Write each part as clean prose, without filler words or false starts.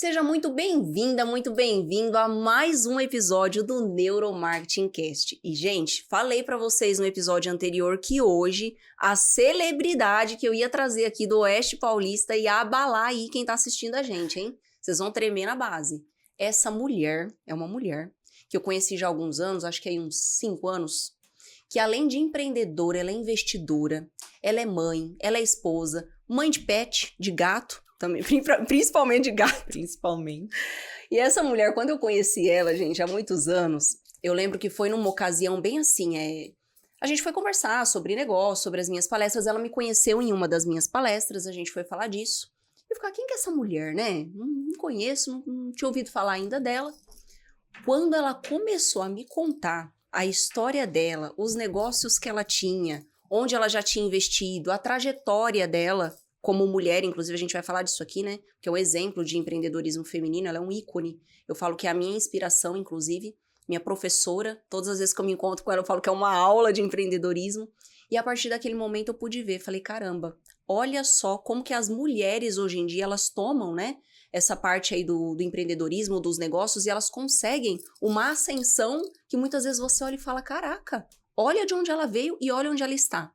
Seja muito bem-vinda, muito bem-vindo a mais um episódio do Neuromarketing Cast. E, gente, falei pra vocês no episódio anterior que hoje a celebridade que eu ia trazer aqui do Oeste Paulista ia abalar aí quem tá assistindo a gente, hein? Vocês vão tremer na base. Essa mulher é uma mulher que eu conheci já há alguns anos, acho que aí uns 5 anos, que além de empreendedora, ela é investidora, ela é mãe, ela é esposa, mãe de pet, de gato, também, principalmente de gato. Principalmente. E essa mulher, quando eu conheci ela, gente, há muitos anos, eu lembro que foi numa ocasião bem assim, a gente foi conversar sobre negócio, sobre as minhas palestras, ela me conheceu em uma das minhas palestras, a gente foi falar disso. Eu ficava, quem que é essa mulher, né? Não conheço, não tinha ouvido falar ainda dela. Quando ela começou a me contar a história dela, os negócios que ela tinha, onde ela já tinha investido, a trajetória dela como mulher, inclusive a gente vai falar disso aqui, né? Que é um exemplo de empreendedorismo feminino, ela é um ícone. Eu falo que é a minha inspiração, inclusive, minha professora, todas as vezes que eu me encontro com ela, eu falo que é uma aula de empreendedorismo. E a partir daquele momento eu pude ver, falei, caramba, olha só como que as mulheres hoje em dia, elas tomam, né? Essa parte aí do empreendedorismo, dos negócios, e elas conseguem uma ascensão que muitas vezes você olha e fala, caraca, olha de onde ela veio e olha onde ela está.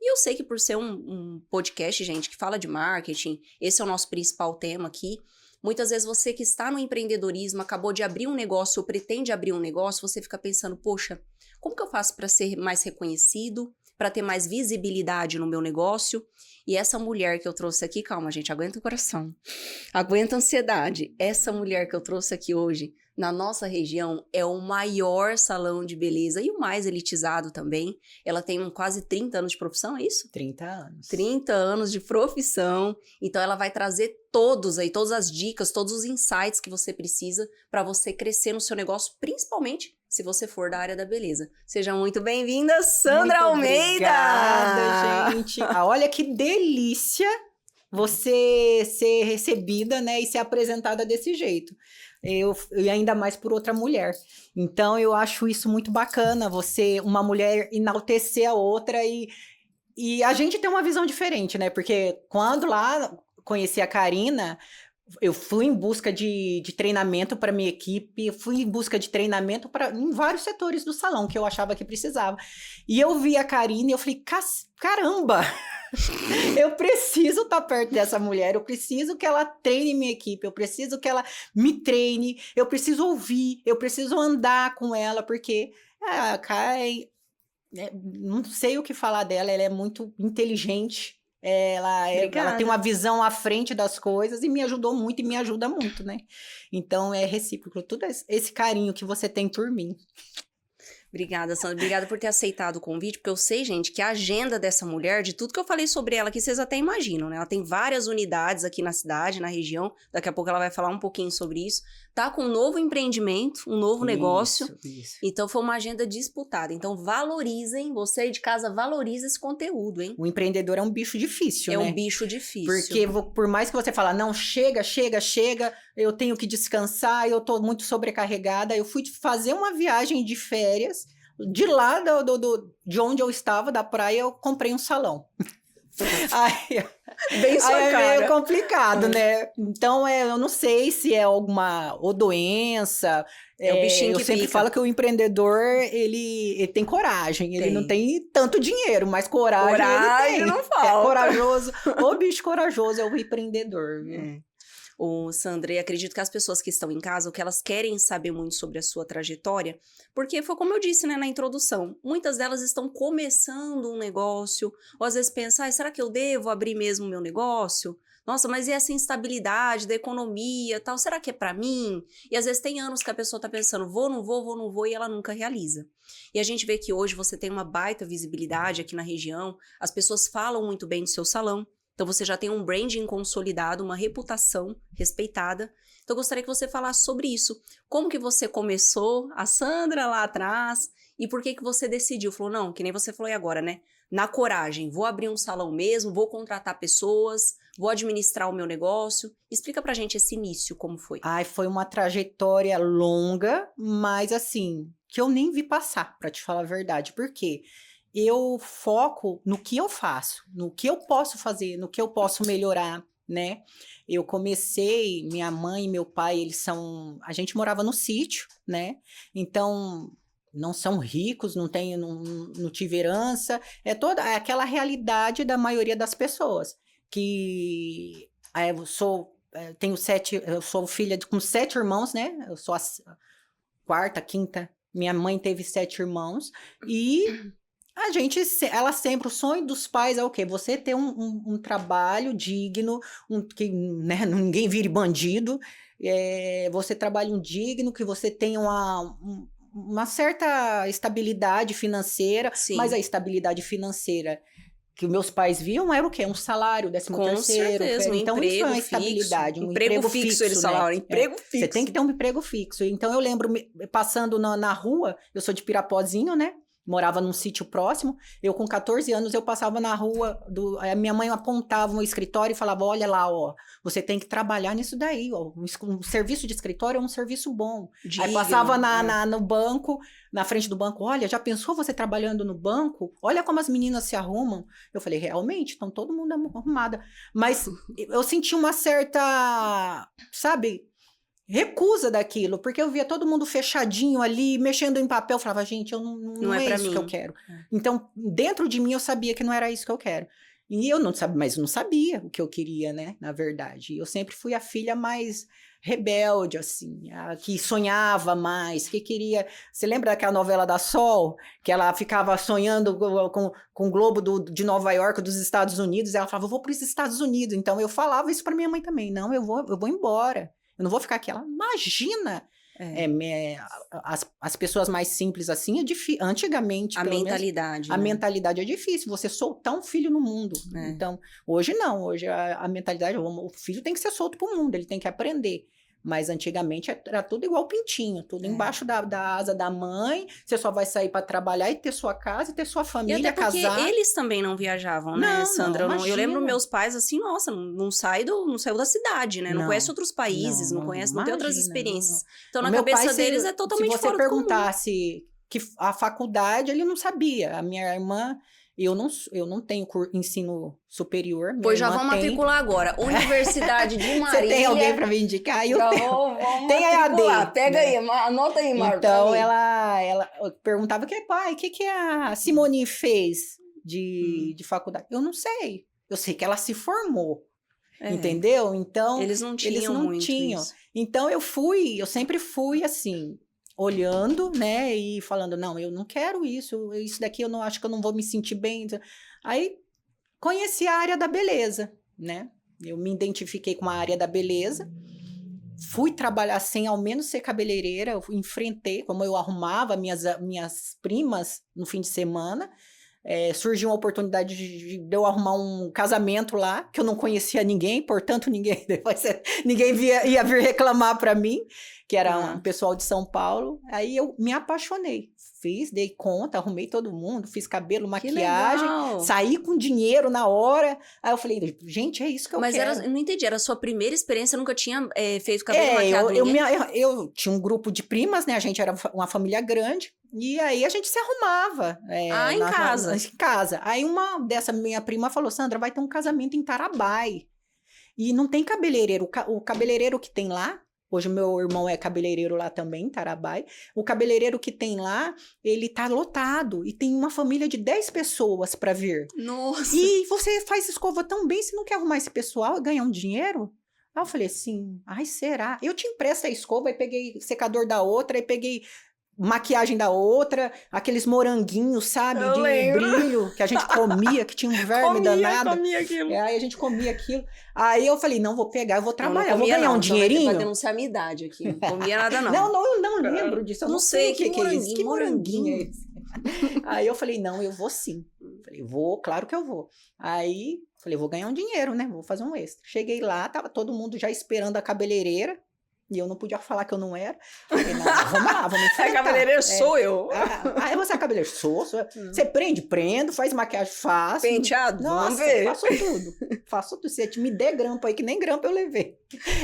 E eu sei que por ser um podcast, gente, que fala de marketing, esse é o nosso principal tema aqui, muitas vezes você que está no empreendedorismo, acabou de abrir um negócio ou pretende abrir um negócio, você fica pensando, poxa, como que eu faço para ser mais reconhecido, para ter mais visibilidade no meu negócio? E essa mulher que eu trouxe aqui, calma, gente, aguenta o coração, aguenta a ansiedade. Essa mulher que eu trouxe aqui hoje, na nossa região, é o maior salão de beleza e o mais elitizado também. Ela tem quase 30 anos de profissão, é isso? 30 anos. 30 anos de profissão. Então, ela vai trazer todas as dicas, todos os insights que você precisa para você crescer no seu negócio, principalmente se você for da área da beleza. Seja muito bem-vinda, Sandra Muito Almeida! Obrigada, gente. Olha que delícia você ser recebida, né, e ser apresentada desse jeito. E ainda mais por outra mulher. Então, eu acho isso muito bacana, uma mulher enaltecer a outra e a gente tem uma visão diferente, né? Porque quando lá conheci a Karina, eu fui em busca de treinamento para minha equipe, fui em busca de treinamento em vários setores do salão que eu achava que precisava. E eu vi a Karina e eu falei, caramba! Eu preciso estar perto dessa mulher, eu preciso que ela treine minha equipe, eu preciso que ela me treine, eu preciso ouvir, eu preciso andar com ela, porque a Kai, não sei o que falar dela, ela é muito inteligente, ela tem uma visão à frente das coisas e me ajudou muito e me ajuda muito, né? Então é recíproco, todo esse carinho que você tem por mim. Obrigada, Sandra. Obrigada por ter aceitado o convite, porque eu sei, gente, que a agenda dessa mulher, de tudo que eu falei sobre ela aqui, vocês até imaginam, né? Ela tem várias unidades aqui na cidade, na região. Daqui a pouco ela vai falar um pouquinho sobre isso. Tá com um novo empreendimento, um novo negócio. Isso. Então, foi uma agenda disputada. Então, valorizem, você aí de casa, valoriza esse conteúdo, hein? O empreendedor é um bicho difícil, né? É um bicho difícil. Porque por mais que você fala, não, chega, eu tenho que descansar, eu tô muito sobrecarregada. Eu fui fazer uma viagem de férias, de lá de onde eu estava, da praia, eu comprei um salão. Bem sua aí cara. É meio complicado, né? Então, eu não sei se é alguma doença. É o bichinho eu que sempre pica. falo que o empreendedor, ele tem coragem. Ele não tem tanto dinheiro, mas coragem ele tem. Não falta. É corajoso. O bicho corajoso é o empreendedor, viu? Sandra, acredito que as pessoas que estão em casa, o que elas querem saber muito sobre a sua trajetória, porque foi como eu disse, né, na introdução, muitas delas estão começando um negócio, ou às vezes pensam, será que eu devo abrir mesmo o meu negócio? Nossa, mas e essa instabilidade da economia, tal, será que é pra mim? E às vezes tem anos que a pessoa tá pensando, vou, não vou, e ela nunca realiza. E a gente vê que hoje você tem uma baita visibilidade aqui na região, as pessoas falam muito bem do seu salão, então, você já tem um branding consolidado, uma reputação respeitada. Então, eu gostaria que você falasse sobre isso. Como que você começou, a Sandra lá atrás, e por que você decidiu? Falou, não, que nem você falou aí agora, né? Na coragem, vou abrir um salão mesmo, vou contratar pessoas, vou administrar o meu negócio. Explica pra gente esse início, como foi. Foi uma trajetória longa, mas assim, que eu nem vi passar, pra te falar a verdade. Por quê? Eu foco no que eu faço, no que eu posso fazer, no que eu posso melhorar, né? Eu comecei, minha mãe e meu pai, a gente morava no sítio, né? Então, não são ricos, não tive herança, é toda aquela realidade da maioria das pessoas, que eu sou filha com 7 irmãos, né? Eu sou a quarta, quinta, minha mãe teve 7 irmãos, e ela sempre, o sonho dos pais é o quê? Você ter um trabalho digno, que, né, ninguém vire bandido, você trabalhe digno, que você tenha uma certa estabilidade financeira, Sim. mas a estabilidade financeira que meus pais viam era o quê? Um salário, 13º, Com certeza, um então emprego isso é uma fixo. estabilidade, Emprego fixo, eles falaram, né? emprego fixo. Você tem que ter um emprego fixo. Então eu lembro passando na rua, eu sou de Pirapozinho, né? Morava num sítio próximo, eu com 14 anos, eu passava na rua, a minha mãe apontava um escritório e falava, olha lá, ó, você tem que trabalhar nisso daí, ó, um serviço de escritório é um serviço bom. Digno, aí passava no banco, na frente do banco, olha, já pensou você trabalhando no banco? Olha como as meninas se arrumam. Eu falei, realmente, estão todo mundo arrumada. Mas eu senti uma certa, sabe, recusa daquilo, porque eu via todo mundo fechadinho ali, mexendo em papel, eu falava, gente, não é isso que eu quero. Então, dentro de mim, eu sabia que não era isso que eu quero. E eu não sabia, mas não sabia o que eu queria, né, na verdade. Eu sempre fui a filha mais rebelde, assim, a que sonhava mais, que queria... Você lembra daquela novela da Sol? Que ela ficava sonhando com o globo de Nova York, dos Estados Unidos, e ela falava, eu vou para os Estados Unidos. Então, eu falava isso para minha mãe também, não, eu vou embora. Eu não vou ficar aqui. Ela, imagina! As pessoas mais simples assim, é difícil. Antigamente, a mentalidade. Menos, a mentalidade é difícil. Você soltar um filho no mundo. Então, hoje não. Hoje a mentalidade, o filho tem que ser solto pro mundo, ele tem que aprender. Mas antigamente era tudo igual pintinho, tudo embaixo da asa da mãe. Você só vai sair para trabalhar e ter sua casa e ter sua família, e até porque casar. Eles também não viajavam, né, Sandra? Eu lembro meus pais assim, nossa, não saiu da cidade, né? Não conhece outros países, não tem outras experiências. Então, na cabeça deles é totalmente fora do comum. Se você perguntasse que a faculdade, ele não sabia. A minha irmã... Eu não tenho ensino superior. Pois já vamos matricular agora. Universidade de Marília. Você tem alguém para me indicar? Vamos tem matricular. EAD. Pega aí, anota aí, Marco. Então, ela perguntava, pai, o que a Simone fez de faculdade? Eu não sei. Eu sei que ela se formou. Entendeu? Então, eles não tinham isso. Então, eu sempre fui assim... olhando, né, e falando, não, eu não quero isso daqui eu não acho que eu não vou me sentir bem. Aí, conheci a área da beleza, né, eu me identifiquei com a área da beleza, fui trabalhar sem ao menos ser cabeleireira, eu enfrentei, como eu arrumava minhas primas no fim de semana, surgiu uma oportunidade de eu arrumar um casamento lá, que eu não conhecia ninguém, portanto ninguém ia vir reclamar para mim, que era um pessoal de São Paulo. Aí eu me apaixonei, dei conta, arrumei todo mundo, fiz cabelo, maquiagem, saí com dinheiro na hora. Aí eu falei, gente, é isso que eu quero. Mas eu não entendi, era a sua primeira experiência, eu nunca tinha feito cabelo maquiado. Eu tinha um grupo de primas, né, a gente era uma família grande, e aí a gente se arrumava. Em casa? Em casa. Aí uma dessa minha prima falou, Sandra, vai ter um casamento em Tarabai. E não tem cabeleireiro. O cabeleireiro que tem lá, hoje meu irmão é cabeleireiro lá também, em Tarabai. O cabeleireiro que tem lá, ele tá lotado. E tem uma família de 10 pessoas para vir. Nossa! E você faz escova tão bem, você não quer arrumar esse pessoal e ganhar um dinheiro? Aí eu falei assim, será? Eu te empresto a escova, aí peguei secador da outra, aí peguei... maquiagem da outra, aqueles moranguinhos, sabe, de brilho, que a gente comia, que tinha um verme danado. Comia aquilo. Aí a gente comia aquilo. Aí eu falei, não, vou pegar, eu vou trabalhar, vou ganhar um dinheirinho. Vai denunciar a minha idade aqui, não comia nada não. Eu não lembro disso, eu não sei o que é isso. Que moranguinho é esse? Aí eu falei, não, eu vou sim. Falei, claro que eu vou. Aí, falei, vou ganhar um dinheiro, né, vou fazer um extra. Cheguei lá, tava todo mundo já esperando a cabeleireira, e eu não podia falar que eu não era. Falei, não, vamos lá, vamos enfrentar. A cabeleireira sou eu. Aí você é cabeleireira? Sou. Você prendo, faz maquiagem, faço. Penteado? Nossa, vamos ver. Faço tudo. Se me der grampo aí, que nem grampo eu levei.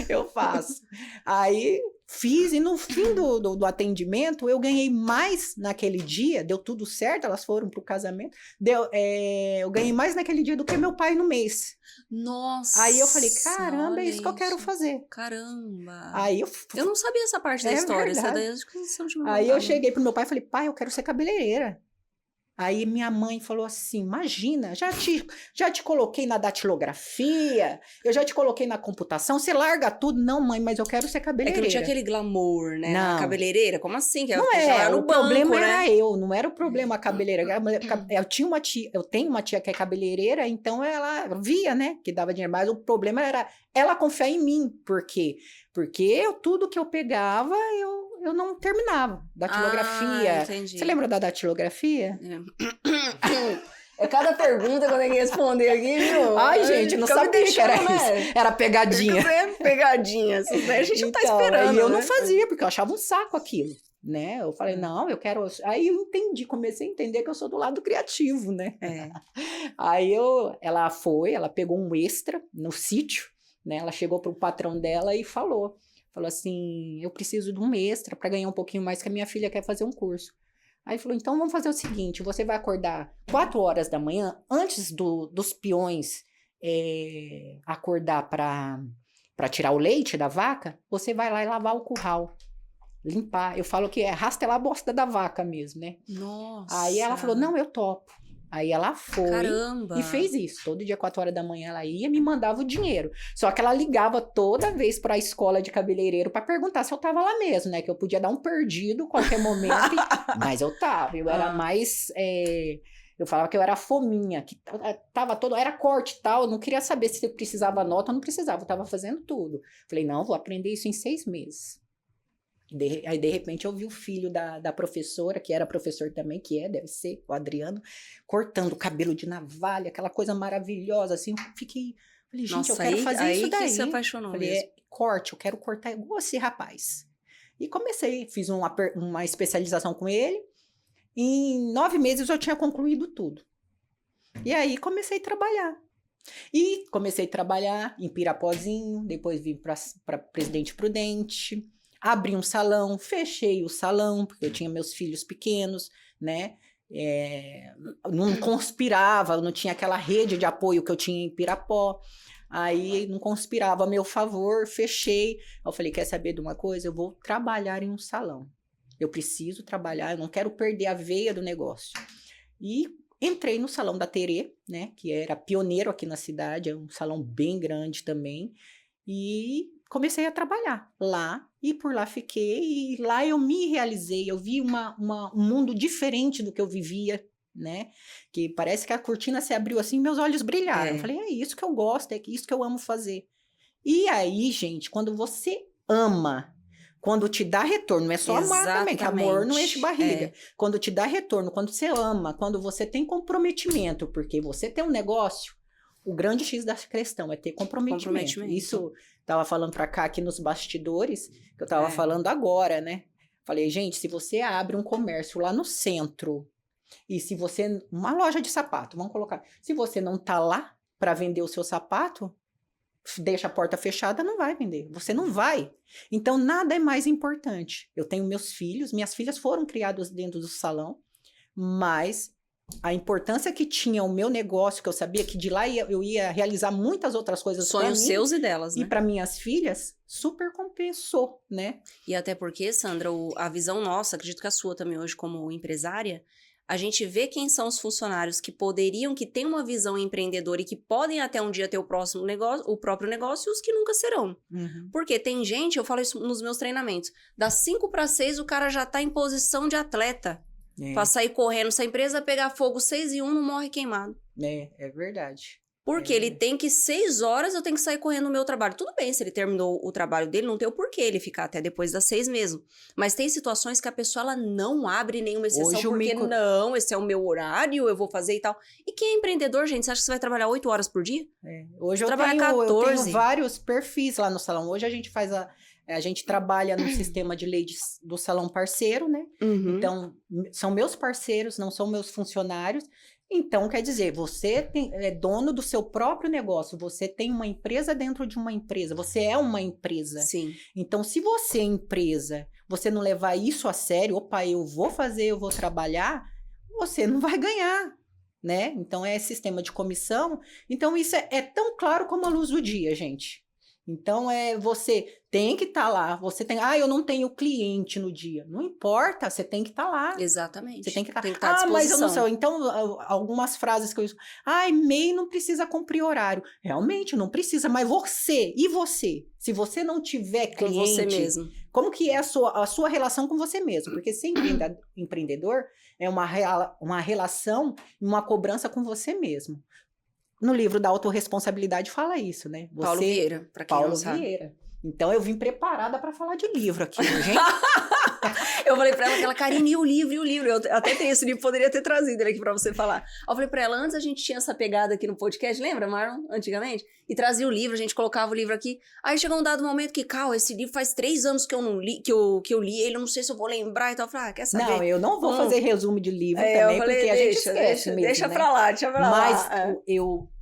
Eu faço. Aí Fiz, e no fim do atendimento, eu ganhei mais naquele dia, deu tudo certo, elas foram pro casamento, eu ganhei mais naquele dia do que meu pai no mês. Nossa! Aí eu falei, caramba, é olha isso que eu quero fazer. Caramba! Aí eu não sabia essa parte da história, essa daí é de aquisição de Aí eu cheguei pro meu pai e falei, pai, eu quero ser cabeleireira. Aí minha mãe falou assim, imagina, já te coloquei na datilografia, eu já te coloquei na computação, você larga tudo. Não, mãe, mas eu quero ser É cabeleireira. que não tinha aquele glamour, né? Na Não. cabeleireira, como assim? Que Não no o problema banco, era né? eu, não era o problema a cabeleireira. Eu tenho uma tia que é cabeleireira, então ela via, né, que dava dinheiro, mas o problema era ela confiar em mim. Por quê? Porque tudo que eu pegava, eu não terminava. Datilografia. Entendi. Você lembra da datilografia? É cada pergunta que eu tenho que responder aqui, viu? Ai, gente, não sabia que era isso. Era pegadinha. Pegadinha. A gente não tá esperando, e eu né? não fazia, porque eu achava um saco aquilo, né? Eu falei, não, eu quero... Aí eu entendi, comecei a entender que eu sou do lado criativo, né? Aí ela pegou um extra no sítio, né? Ela chegou pro patrão dela e falou assim, eu preciso de um extra para ganhar um pouquinho mais, que a minha filha quer fazer um curso. Aí falou, então vamos fazer o seguinte, você vai acordar 4 horas da manhã, antes dos peões acordar para tirar o leite da vaca, você vai lá e lavar o curral, limpar. Eu falo que é rastelar a bosta da vaca mesmo, né? Nossa! Aí ela falou, não, eu topo. Aí ela foi Caramba. E fez isso. Todo dia, 4 horas da manhã, ela ia e me mandava o dinheiro. Só que ela ligava toda vez para a escola de cabeleireiro para perguntar se eu tava lá mesmo, né? Que eu podia dar um perdido a qualquer momento. Mas eu tava. Eu era mais... eu falava que eu era fominha, que tava era corte e tal. Eu não queria saber se eu precisava nota ou não precisava. Eu tava fazendo tudo. Falei, não, vou aprender isso em 6 meses. Aí, de repente, eu vi o filho da professora, que era professor também, deve ser, o Adriano, cortando o cabelo de navalha, aquela coisa maravilhosa, assim. Eu falei, gente, nossa, eu quero fazer isso daí. Que se apaixonou falei, mesmo. Corte, eu quero cortar igual esse rapaz. E comecei, fiz uma especialização com ele. Em 9 meses eu tinha concluído tudo. E aí comecei a trabalhar. E comecei a trabalhar em Pirapozinho, depois vim para Presidente Prudente. Abri um salão, fechei o salão, porque eu tinha meus filhos pequenos, né? Não conspirava, não tinha aquela rede de apoio que eu tinha em Pirapó. Aí não conspirava a meu favor, fechei. Eu falei, quer saber de uma coisa? Eu vou trabalhar em um salão. Eu preciso trabalhar, eu não quero perder a veia do negócio. E entrei no salão da Terê, né? Que era pioneiro aqui na cidade, é um salão bem grande também. E comecei a trabalhar lá, e por lá fiquei, e lá eu me realizei, eu vi um mundo diferente do que eu vivia, né? Que parece que a cortina se abriu assim, meus olhos brilharam. Eu falei, é isso que eu gosto, é isso que eu amo fazer. E aí, gente, quando você ama, quando te dá retorno, não é só amar também, que amor não enche barriga. Quando te dá retorno, quando você ama, quando você tem comprometimento, porque você tem um negócio, o grande X da questão é ter comprometimento. Isso, tava falando pra cá aqui nos bastidores, que eu tava falando agora, né? Falei, gente, se você abre um comércio lá no centro, e se você... Uma loja de sapato, vamos colocar. Se você não tá lá para vender o seu sapato, deixa a porta fechada, não vai vender. Você não vai. Então, nada é mais importante. Eu tenho meus filhos, minhas filhas foram criadas dentro do salão, mas a importância que tinha o meu negócio, que eu sabia que de lá eu ia realizar muitas outras coisas. Sonhos seus e delas, né? E para minhas filhas, super compensou, né? E até porque, Sandra, a visão nossa, acredito que a sua também hoje como empresária, a gente vê quem são os funcionários que têm uma visão empreendedora e que podem até um dia ter o próprio negócio, e os que nunca serão. Porque tem gente, eu falo isso nos meus treinamentos, das 5 para 6 o cara já tá em posição de atleta. Pra sair correndo, se a empresa pegar fogo 6 e 1, não morre queimado. É verdade. Porque ele tem que 6 horas, eu tenho que sair correndo no meu trabalho. Tudo bem, se ele terminou o trabalho dele, não tem o porquê ele ficar até depois das 6 mesmo. Mas tem situações que a pessoa ela não abre nenhuma exceção, porque não, esse é o meu horário, eu vou fazer e tal. E quem é empreendedor, gente, você acha que você vai trabalhar 8 horas por dia? Hoje eu tenho vários perfis lá no salão. Hoje a gente faz a gente trabalha no sistema de lei do salão parceiro, né? Então, são meus parceiros, não são meus funcionários. Então, quer dizer, você é dono do seu próprio negócio, você tem uma empresa dentro de uma empresa, você é uma empresa. Sim. Então, se você é empresa, você não levar isso a sério, opa, eu vou fazer, eu vou trabalhar, você não vai ganhar, né? Então, é sistema de comissão. Então, isso é tão claro como a luz do dia, gente. Então, você tem que estar lá. Você tem, eu não tenho cliente no dia. Não importa, você tem que estar lá. Exatamente. Você tem que estar. Tem que estar à disposição. Mas eu não sei. Então, algumas frases que eu uso. MEI não precisa cumprir horário. Realmente, não precisa. Mas você, e você? Se você não tiver cliente... Com você mesmo. Como que é a sua relação com você mesmo? Porque ser empreendedor é uma relação e uma cobrança com você mesmo. No livro da autorresponsabilidade fala isso, né? Paulo Vieira, para quem não sabe. Paulo Vieira. Então, eu vim preparada para falar de livro aqui, gente. Eu falei pra ela, Karine, e o livro? Eu até tenho esse livro, poderia ter trazido ele aqui pra você falar. Eu falei pra ela, antes a gente tinha essa pegada aqui no podcast, lembra, Marlon, antigamente? E trazia o livro, a gente colocava o livro aqui. Aí chegou um dado momento que, esse livro faz 3 anos que eu não li, que eu li ele, eu não sei se eu vou lembrar e tal. Eu falei, quer saber? Não, eu não vou fazer resumo de livro também, falei, porque a gente esquece mesmo, deixa né? pra lá, deixa pra lá. Mas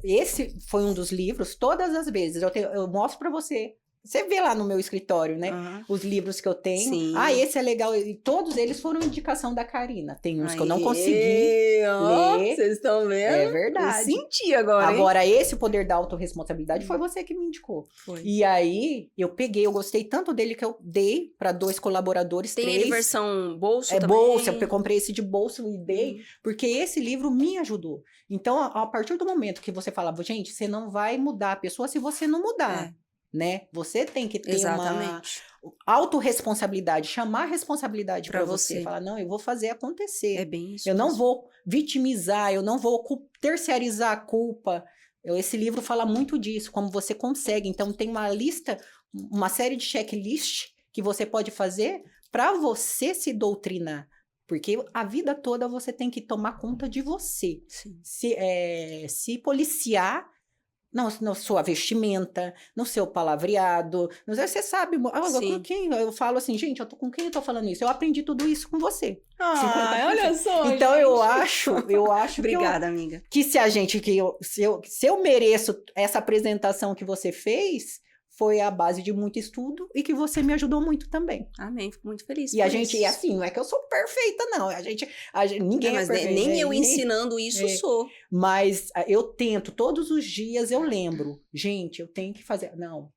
esse foi um dos livros, todas as vezes, eu mostro pra você. Você vê lá no meu escritório, né? Os livros que eu tenho. Sim. Esse é legal. E todos eles foram indicação da Karina. Tem uns que eu não consegui ler. Vocês estão vendo? É verdade. Eu senti agora, hein? Agora, esse poder da autorresponsabilidade foi você que me indicou. Foi. E aí, eu gostei tanto dele que eu dei para 2 colaboradores, 3. Tem ele versão bolso também? Bolsa, eu comprei esse de bolso e dei, porque esse livro me ajudou. Então, a partir do momento que você falava, gente, você não vai mudar a pessoa se você não mudar. Né? Você tem que ter uma autorresponsabilidade, chamar a responsabilidade para você. Falar, não, eu vou fazer acontecer. É bem isso. Eu não vou vitimizar, eu não vou terceirizar a culpa. Esse livro fala muito disso, como você consegue. Então, tem uma lista, uma série de checklist que você pode fazer para você se doutrinar. Porque a vida toda você tem que tomar conta de você. Sim. Se policiar na sua vestimenta, no seu palavreado. Você sabe, eu falo assim, gente, com quem eu tô falando isso? Eu aprendi tudo isso com você. Olha só. Então, gente. eu acho Obrigada, amiga. Que se eu mereço essa apresentação que você fez, foi a base de muito estudo e que você me ajudou muito também. Amém, fico muito feliz. E e assim, não é que eu sou perfeita, não. Ninguém é perfeito. Nem eu ensinando isso sou. Mas eu tento, todos os dias eu lembro. Gente, eu tenho que fazer. Não,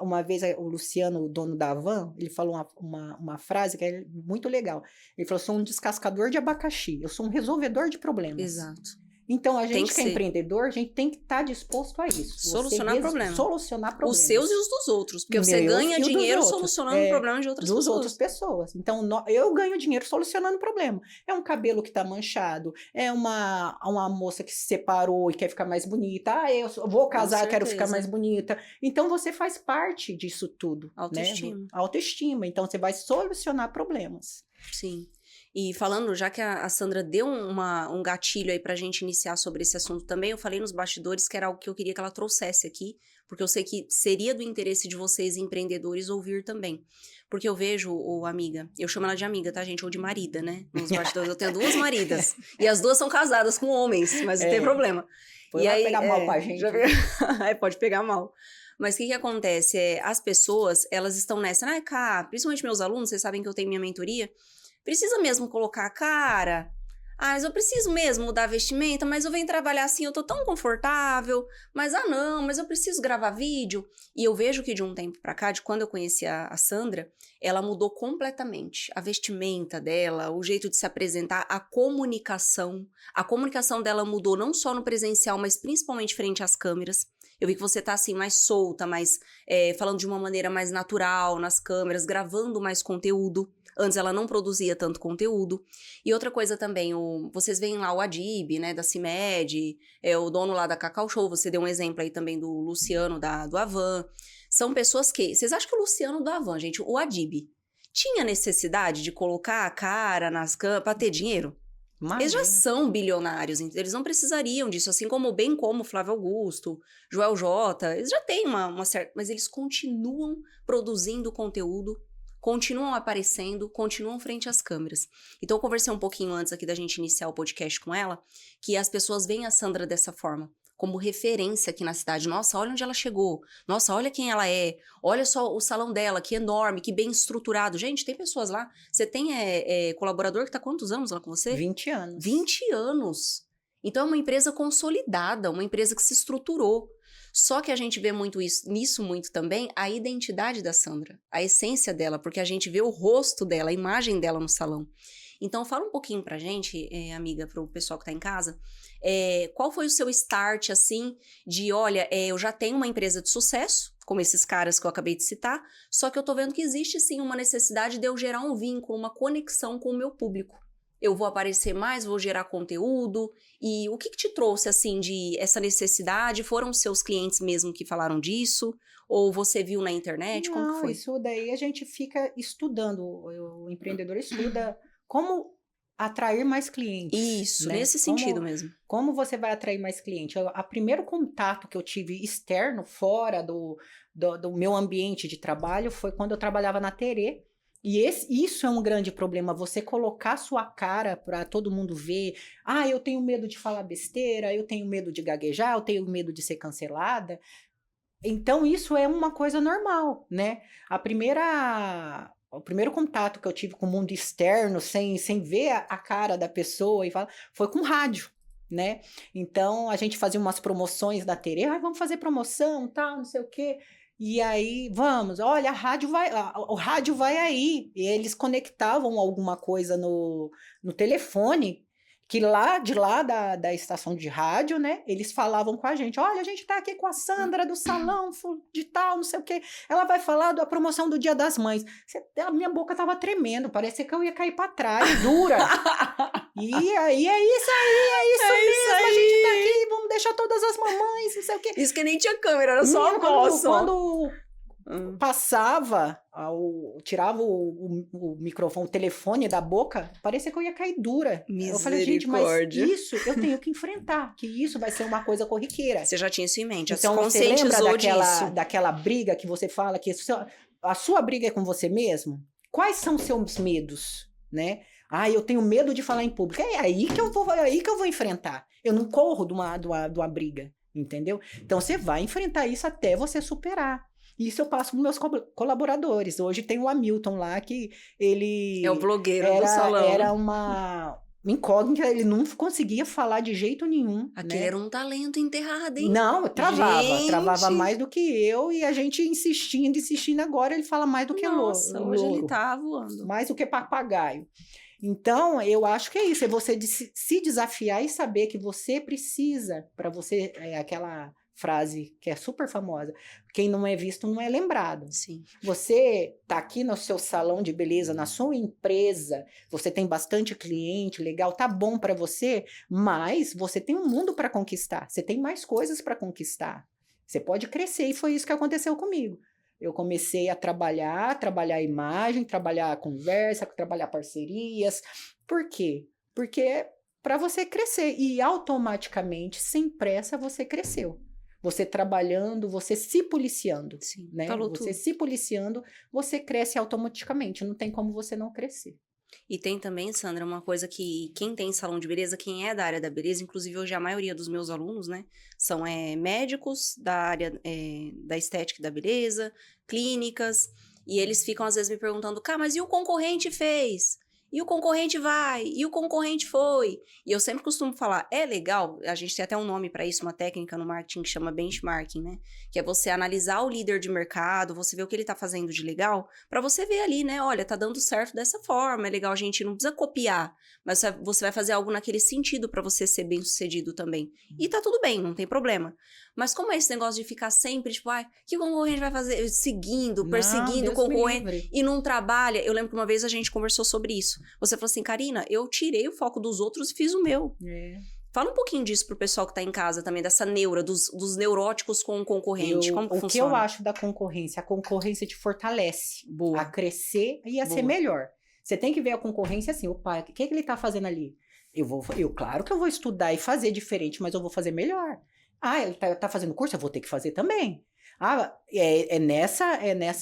uma vez o Luciano, o dono da Havan, ele falou uma frase que é muito legal. Ele falou, eu sou um descascador de abacaxi, eu sou um resolvedor de problemas. Exato. Então, a gente que é empreendedor, a gente tem que estar disposto a isso. Solucionar problemas. Solucionar problemas. Os seus e os dos outros. Porque você ganha dinheiro solucionando problemas de outras pessoas. Outras pessoas. Então, eu ganho dinheiro solucionando problema. É um cabelo que está manchado. É uma moça que se separou e quer ficar mais bonita. Eu vou casar, quero ficar mais bonita. Então, você faz parte disso tudo. Autoestima. Né? Autoestima. Então, você vai solucionar problemas. Sim. E falando, já que a Sandra deu um gatilho aí pra gente iniciar sobre esse assunto também, eu falei nos bastidores que era algo que eu queria que ela trouxesse aqui, porque eu sei que seria do interesse de vocês, empreendedores, ouvir também. Porque eu vejo, amiga, eu chamo ela de amiga, tá, gente? Ou de marida, né? Nos bastidores eu tenho 2 maridas, e as 2 são casadas com homens, mas não tem problema. E aí pegar mal com a gente. Pode pegar mal. Mas o que acontece? As pessoas, elas estão nessa, principalmente meus alunos, vocês sabem que eu tenho minha mentoria, precisa mesmo colocar a cara? Mas eu preciso mesmo mudar a vestimenta, mas eu venho trabalhar assim, eu tô tão confortável, mas mas eu preciso gravar vídeo. E eu vejo que de um tempo pra cá, de quando eu conheci a Sandra, ela mudou completamente. A vestimenta dela, o jeito de se apresentar, a comunicação dela mudou não só no presencial, mas principalmente frente às câmeras. Eu vi que você tá assim, mais solta, mais falando de uma maneira mais natural nas câmeras, gravando mais conteúdo. Antes ela não produzia tanto conteúdo. E outra coisa também, vocês veem lá o Adib, né, da CIMED, o dono lá da Cacau Show, você deu um exemplo aí também do Luciano do Havan. São pessoas que... Vocês acham que o Luciano do Havan, gente, o Adib, tinha necessidade de colocar a cara nas câmeras pra ter dinheiro? Imagina. Eles já são bilionários, eles não precisariam disso, assim como Flávio Augusto, Joel J, eles já têm uma certa... Mas eles continuam produzindo conteúdo continuam aparecendo, continuam frente às câmeras. Então, eu conversei um pouquinho antes aqui da gente iniciar o podcast com ela, que as pessoas veem a Sandra dessa forma, como referência aqui na cidade. Nossa, olha onde ela chegou. Nossa, olha quem ela é. Olha só o salão dela, que enorme, que bem estruturado. Gente, tem pessoas lá. Você tem colaborador que tá quantos anos lá com você? 20 anos. 20 anos. Então, é uma empresa consolidada, uma empresa que se estruturou. Só que a gente vê muito nisso muito também, a identidade da Sandra, a essência dela, porque a gente vê o rosto dela, a imagem dela no salão. Então, fala um pouquinho pra gente, amiga, pro pessoal que tá em casa, qual foi o seu start, assim, de, olha, eu já tenho uma empresa de sucesso, como esses caras que eu acabei de citar, só que eu tô vendo que existe, sim, uma necessidade de eu gerar um vínculo, uma conexão com o meu público. Eu vou aparecer mais, vou gerar conteúdo. E o que te trouxe, assim, de essa necessidade? Foram os seus clientes mesmo que falaram disso? Ou você viu na internet? Como que foi? Isso daí a gente fica estudando. O empreendedor estuda como atrair mais clientes. Isso, né? nesse sentido mesmo. Como você vai atrair mais clientes? O primeiro contato que eu tive externo, fora do meu ambiente de trabalho, foi quando eu trabalhava na Terê. E isso é um grande problema, você colocar sua cara para todo mundo ver. Ah, eu tenho medo de falar besteira, eu tenho medo de gaguejar, eu tenho medo de ser cancelada. Então, isso é uma coisa normal, né? O primeiro contato que eu tive com o mundo externo, sem ver a cara da pessoa, foi com rádio, né? Então, a gente fazia umas promoções da Terê, vamos fazer promoção, tal, não sei o quê. E aí, olha, o rádio vai aí. E eles conectavam alguma coisa no telefone, que de lá da estação de rádio, né, eles falavam com a gente, olha, a gente tá aqui com a Sandra do salão de tal, não sei o quê, ela vai falar da promoção do Dia das Mães. A minha boca tava tremendo, parecia que eu ia cair para trás, dura. E aí, é isso mesmo, a gente tá aqui, vamos deixar todas as mamães, não sei o quê. Isso que nem tinha câmera, era só a voz. Quando passava, tirava o microfone, o telefone da boca, parecia que eu ia cair dura. Eu falei, gente, mas isso eu tenho que enfrentar, que isso vai ser uma coisa corriqueira. Você já tinha isso em mente, então, já se conscientizou disso. daquela briga que você fala, que a sua briga é com você mesmo? Quais são os seus medos, né? Eu tenho medo de falar em público. É aí que eu vou enfrentar. Eu não corro de uma briga, entendeu? Então, você vai enfrentar isso até você superar. Isso eu passo para meus colaboradores. Hoje tem o Hamilton lá, que ele... É o blogueiro do salão. Era uma incógnita, ele não conseguia falar de jeito nenhum. Aquele era um talento enterrado, hein? Não, travava mais do que eu, e a gente insistindo, agora ele fala mais do que Nossa, hoje ele tá voando. Mais do que papagaio. Então, eu acho que é isso, é você se desafiar e saber que você precisa, para você, aquela frase que é super famosa, quem não é visto não é lembrado. Sim. Você tá aqui no seu salão de beleza, na sua empresa, você tem bastante cliente, legal, tá bom para você, mas você tem um mundo para conquistar, você tem mais coisas para conquistar, você pode crescer, e foi isso que aconteceu comigo. Eu comecei a trabalhar a imagem, trabalhar a conversa, trabalhar parcerias. Por quê? Porque para você crescer, e automaticamente, sem pressa, você cresceu. Você trabalhando, você se policiando. Sim, né? falou Você tudo. se policiando, você cresce automaticamente. Não tem como você não crescer. E tem também, Sandra, uma coisa que quem tem salão de beleza, quem é da área da beleza, inclusive hoje a maioria dos meus alunos, né, são médicos da área da estética e da beleza, clínicas, e eles ficam às vezes me perguntando, mas e o concorrente fez? E o concorrente vai, e o concorrente foi. E eu sempre costumo falar, é legal, a gente tem até um nome para isso, uma técnica no marketing que chama benchmarking, né? Que é você analisar o líder de mercado, você ver o que ele tá fazendo de legal, para você ver ali, né? Olha, tá dando certo dessa forma, é legal, a gente não precisa copiar, mas você vai fazer algo naquele sentido para você ser bem sucedido também. E tá tudo bem, não tem problema. Mas como é esse negócio de ficar sempre, tipo, que o concorrente vai fazer? Seguindo, perseguindo o concorrente e não trabalha. Eu lembro que uma vez a gente conversou sobre isso. Você falou assim, Karina, eu tirei o foco dos outros e fiz o meu. Fala um pouquinho disso pro pessoal que tá em casa também, dessa neura, dos neuróticos com o concorrente. Como que funciona? O que eu acho da concorrência? A concorrência te fortalece a crescer e a ser melhor. Você tem que ver a concorrência assim, opa, o que ele tá fazendo ali? Claro que eu vou estudar e fazer diferente, mas eu vou fazer melhor. Ele tá fazendo curso, eu vou ter que fazer também.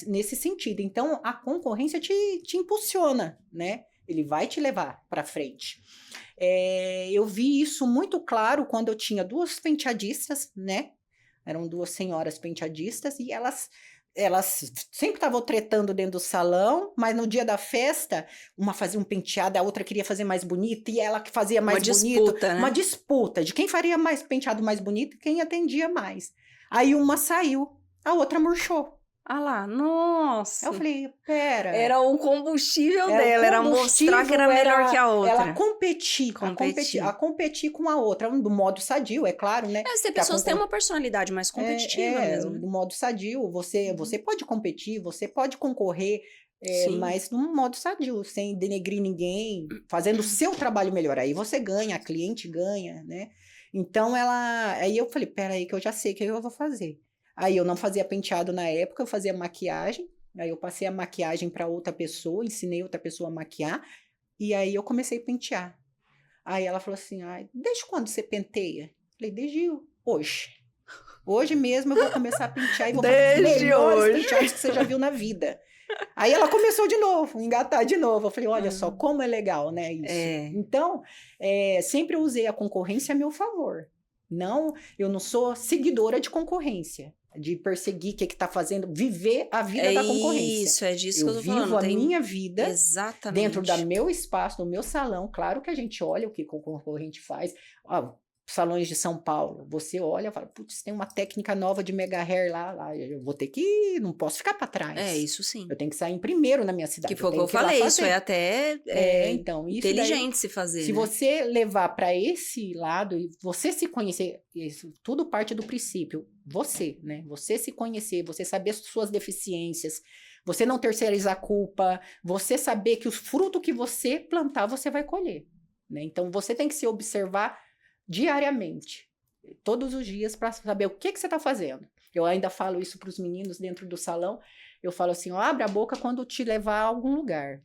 Nesse sentido. Então, a concorrência te impulsiona, né? Ele vai te levar para frente. Eu vi isso muito claro quando eu tinha 2 penteadistas, né? Eram 2 senhoras penteadistas e elas sempre estavam tretando dentro do salão, mas no dia da festa, uma fazia um penteado, a outra queria fazer mais bonito, e ela que fazia mais bonito. Disputa, né? Uma disputa de quem faria mais penteado mais bonito e quem atendia mais. Aí uma saiu, a outra murchou. Ah lá, nossa. Eu falei, pera. Era o combustível dela, era mostrar que era melhor que a outra. Ela competir com a outra, do modo sadio, é claro, né? Tem pessoas que têm uma personalidade mais competitiva mesmo. Do modo sadio, você pode competir, você pode concorrer, mas num modo sadio, sem denegrir ninguém, fazendo o seu trabalho melhor. Aí você ganha, a cliente ganha, né? Então, aí eu falei, peraí que eu já sei o que eu vou fazer. Aí eu não fazia penteado na época, eu fazia maquiagem. Aí eu passei a maquiagem para outra pessoa, ensinei outra pessoa a maquiar. E aí eu comecei a pentear. Aí ela falou assim, desde quando você penteia? Falei, desde hoje. Hoje mesmo eu vou começar a pentear e vou fazer os melhores penteados que você já viu na vida. Aí ela começou de novo, engatar de novo. Eu falei, olha só, como é legal, né, isso. Então, sempre eu usei a concorrência a meu favor. Eu não sou seguidora de concorrência, de perseguir o que está fazendo, viver a vida da concorrência. Isso, é disso que eu tô falando. Eu vivo a minha vida dentro do meu espaço, no meu salão. Claro que a gente olha o que o concorrente faz. Salões de São Paulo, você olha e fala, putz, tem uma técnica nova de mega hair lá, eu vou ter que, não posso ficar para trás. Isso sim. Eu tenho que sair em primeiro na minha cidade. Que foi o que eu falei, isso é até então, isso inteligente daí, se fazer. Se você levar para esse lado, e você se conhecer, isso tudo parte do princípio, você, né? Você se conhecer, você saber as suas deficiências, você não terceirizar a culpa, você saber que os frutos que você plantar, você vai colher, né? Então, você tem que se observar diariamente, todos os dias, para saber o que você está fazendo. Eu ainda falo isso para os meninos dentro do salão. Eu falo assim, abre a boca quando te levar a algum lugar.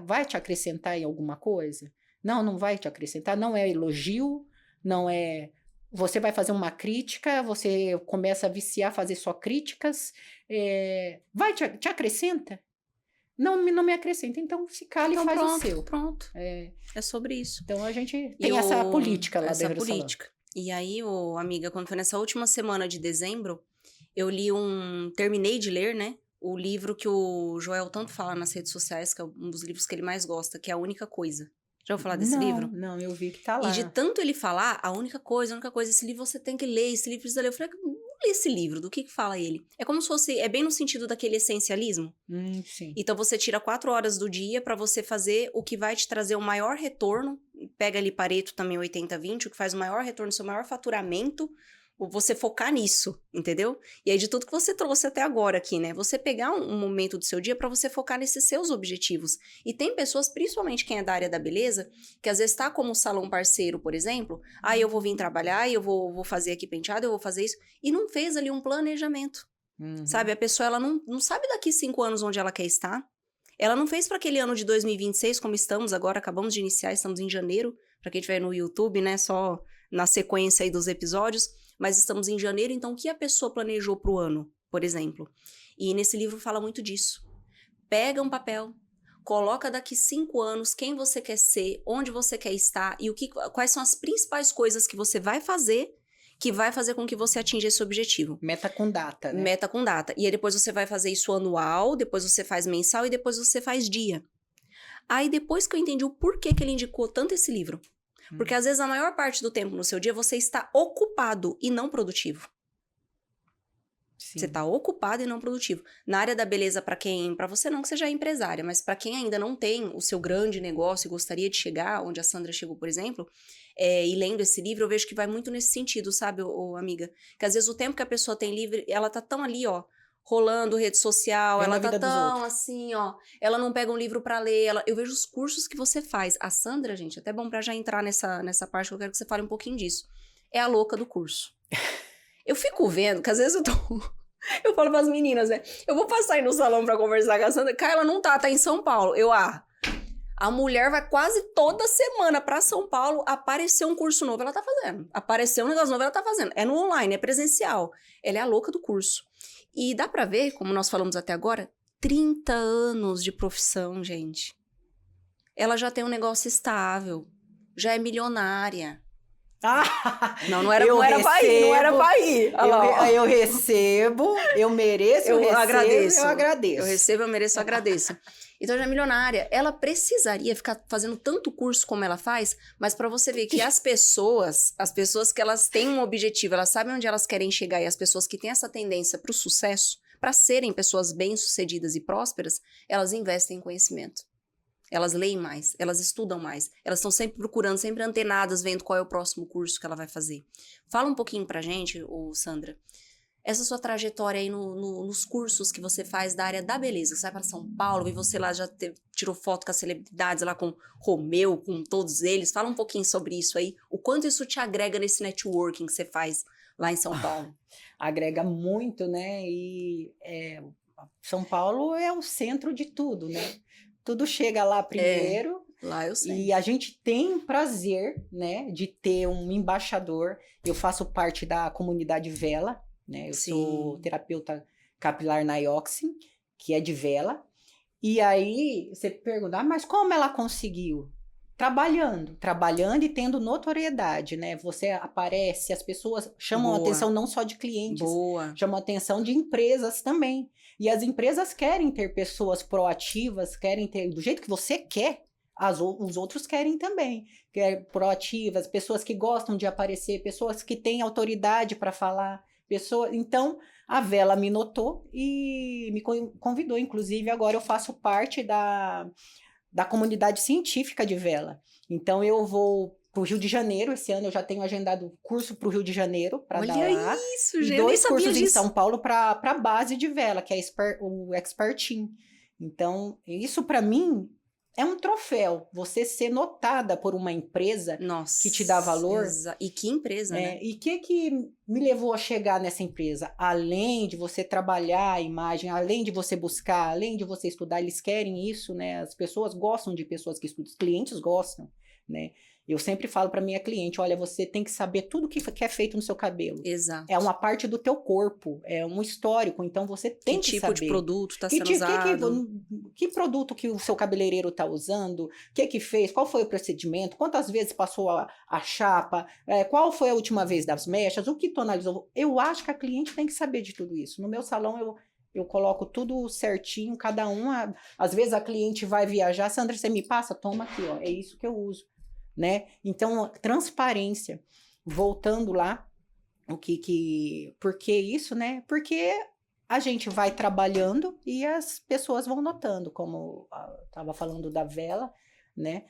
Vai te acrescentar em alguma coisa? Não vai te acrescentar. Não é elogio, não é... Você vai fazer uma crítica, você começa a viciar, fazer só críticas. Vai te acrescenta? Não me acrescenta, então se cala e faz o seu. Pronto. É sobre isso. Então a gente tem essa política lá dentro do salão. E aí, amiga, quando foi nessa última semana de dezembro, eu terminei de ler, né? O livro que o Joel tanto fala nas redes sociais, que é um dos livros que ele mais gosta, que é A Única Coisa. Já ouviu falar desse livro? Não, eu vi que tá lá. E de tanto ele falar, a única coisa, esse livro você tem que ler, esse livro precisa ler. Eu falei, não li esse livro, do que fala ele? É como se fosse, é bem no sentido daquele essencialismo. Sim. Então você tira 4 horas do dia para você fazer o que vai te trazer o maior retorno, pega ali Pareto também 80-20, o que faz o maior retorno, seu maior faturamento, você focar nisso, entendeu? E aí de tudo que você trouxe até agora aqui, né? Você pegar um momento do seu dia para você focar nesses seus objetivos. E tem pessoas, principalmente quem é da área da beleza, que às vezes tá como salão parceiro, por exemplo, eu vou vir trabalhar, eu vou fazer aqui penteado, eu vou fazer isso, e não fez ali um planejamento, sabe? A pessoa, ela não sabe daqui 5 anos onde ela quer estar, ela não fez para aquele ano de 2026, como estamos agora, acabamos de iniciar, estamos em janeiro, para quem estiver no YouTube, né, só na sequência aí dos episódios, mas estamos em janeiro, então o que a pessoa planejou para o ano, por exemplo? E nesse livro fala muito disso. Pega um papel, coloca daqui 5 anos quem você quer ser, onde você quer estar e quais são as principais coisas que você vai fazer que vai fazer com que você atinja esse objetivo. Meta com data, né? Meta com data. E aí depois você vai fazer isso anual, depois você faz mensal e depois você faz dia. Aí depois que eu entendi o porquê que ele indicou tanto esse livro, porque às vezes a maior parte do tempo no seu dia você está ocupado e não produtivo. Sim. Você está ocupado e não produtivo. Na área da beleza, para você não que seja empresária, mas para quem ainda não tem o seu grande negócio e gostaria de chegar onde a Sandra chegou, por exemplo, e lendo esse livro, eu vejo que vai muito nesse sentido, sabe, amiga? Que às vezes o tempo que a pessoa tem livre, ela tá tão ali, rolando rede social, ela tá tão assim, ela não pega um livro pra ler, eu vejo os cursos que você faz. A Sandra, gente, até bom pra já entrar nessa parte, que eu quero que você fale um pouquinho disso. É a louca do curso. Eu fico vendo, que às vezes eu falo pras meninas, né, eu vou passar aí no salão pra conversar com a Sandra, ela não tá em São Paulo. A mulher vai quase toda semana pra São Paulo, apareceu um curso novo, ela tá fazendo. Apareceu um negócio novo, ela tá fazendo. É no online, é presencial. Ela é a louca do curso. E dá pra ver, como nós falamos até agora, 30 anos de profissão, gente. Ela já tem um negócio estável, já é milionária. Ah, Não era pra ir, não era pra ir. Olha lá, ó. eu recebo, eu mereço, eu recebo, agradeço. eu agradeço. Eu recebo, eu mereço, eu agradeço. Então, já é milionária. Ela precisaria ficar fazendo tanto curso como ela faz, mas para você ver que as pessoas que elas têm um objetivo, elas sabem onde elas querem chegar, e as pessoas que têm essa tendência para o sucesso, para serem pessoas bem-sucedidas e prósperas, elas investem em conhecimento. Elas leem mais, elas estudam mais, elas estão sempre procurando, sempre antenadas, vendo qual é o próximo curso que ela vai fazer. Fala um pouquinho pra gente, Sandra, essa sua trajetória aí nos cursos que você faz da área da beleza. Você vai para São Paulo e você lá já tirou foto com as celebridades, lá com Romeu, com todos eles. Fala um pouquinho sobre isso aí, o quanto isso te agrega nesse networking que você faz lá em São Paulo. Agrega muito, né? E São Paulo é o centro de tudo, né? Tudo chega lá primeiro. Lá eu sei. E a gente tem prazer, né, de ter um embaixador. Eu faço parte da comunidade Vela, né? Eu sou terapeuta capilar Nioxin, que é de Vela. E aí você pergunta, mas como ela conseguiu? Trabalhando e tendo notoriedade, né? Você aparece, as pessoas chamam a atenção não só de clientes, chamam a atenção de empresas também. E as empresas querem ter pessoas proativas, querem ter do jeito que você quer, os outros querem também. Proativas, pessoas que gostam de aparecer, pessoas que têm autoridade para falar. Então, a Vela me notou e me convidou. Inclusive, agora eu faço parte da comunidade científica de Vela. Então, eu vou para o Rio de Janeiro. Esse ano eu já tenho agendado curso para o Rio de Janeiro para dar lá. Isso, gente. E 2 cursos em São Paulo para a base de Vela, que é o Expertin. Então, isso para mim é um troféu. Você ser notada por uma empresa que te dá valor. E que empresa, né? E o que me levou a chegar nessa empresa? Além de você trabalhar a imagem, além de você buscar, além de você estudar, eles querem isso, né? As pessoas gostam de pessoas que estudam, os clientes gostam, né? Eu sempre falo para minha cliente, olha, você tem que saber tudo que é feito no seu cabelo. Exato. É uma parte do teu corpo, é um histórico, então você tem que saber. Que tipo de produto está sendo usado? Que produto que o seu cabeleireiro está usando, o que fez, qual foi o procedimento, quantas vezes passou a chapa, qual foi a última vez das mechas, o que tonalizou. Eu acho que a cliente tem que saber de tudo isso. No meu salão eu coloco tudo certinho, cada uma. Às vezes a cliente vai viajar, Sandra, você me passa? Toma aqui, ó, é isso que eu uso. Né? Então, transparência. Voltando lá, por que isso, né? Porque a gente vai trabalhando e as pessoas vão notando, como eu estava falando da Vela, né?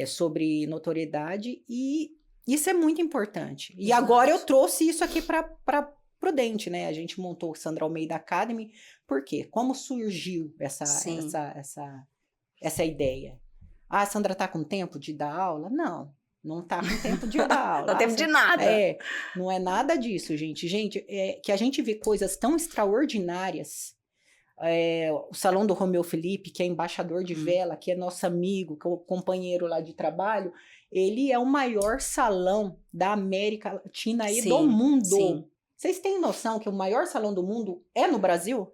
Sobre notoriedade, e isso é muito importante. E agora eu trouxe isso aqui para Prudente, né? A gente montou o Sandra Almeida Academy. Por quê? Como surgiu essa ideia? Ah, a Sandra tá com tempo de dar aula? Não tá com tempo de dar aula. Não tem tempo de nada. Não é nada disso, gente. Gente, que a gente vê coisas tão extraordinárias. O Salão do Romeu Felipe, que é embaixador de Vela, que é nosso amigo, que é o companheiro lá de trabalho, ele é o maior salão da América Latina e do mundo. Sim. Vocês têm noção que o maior salão do mundo é no Brasil?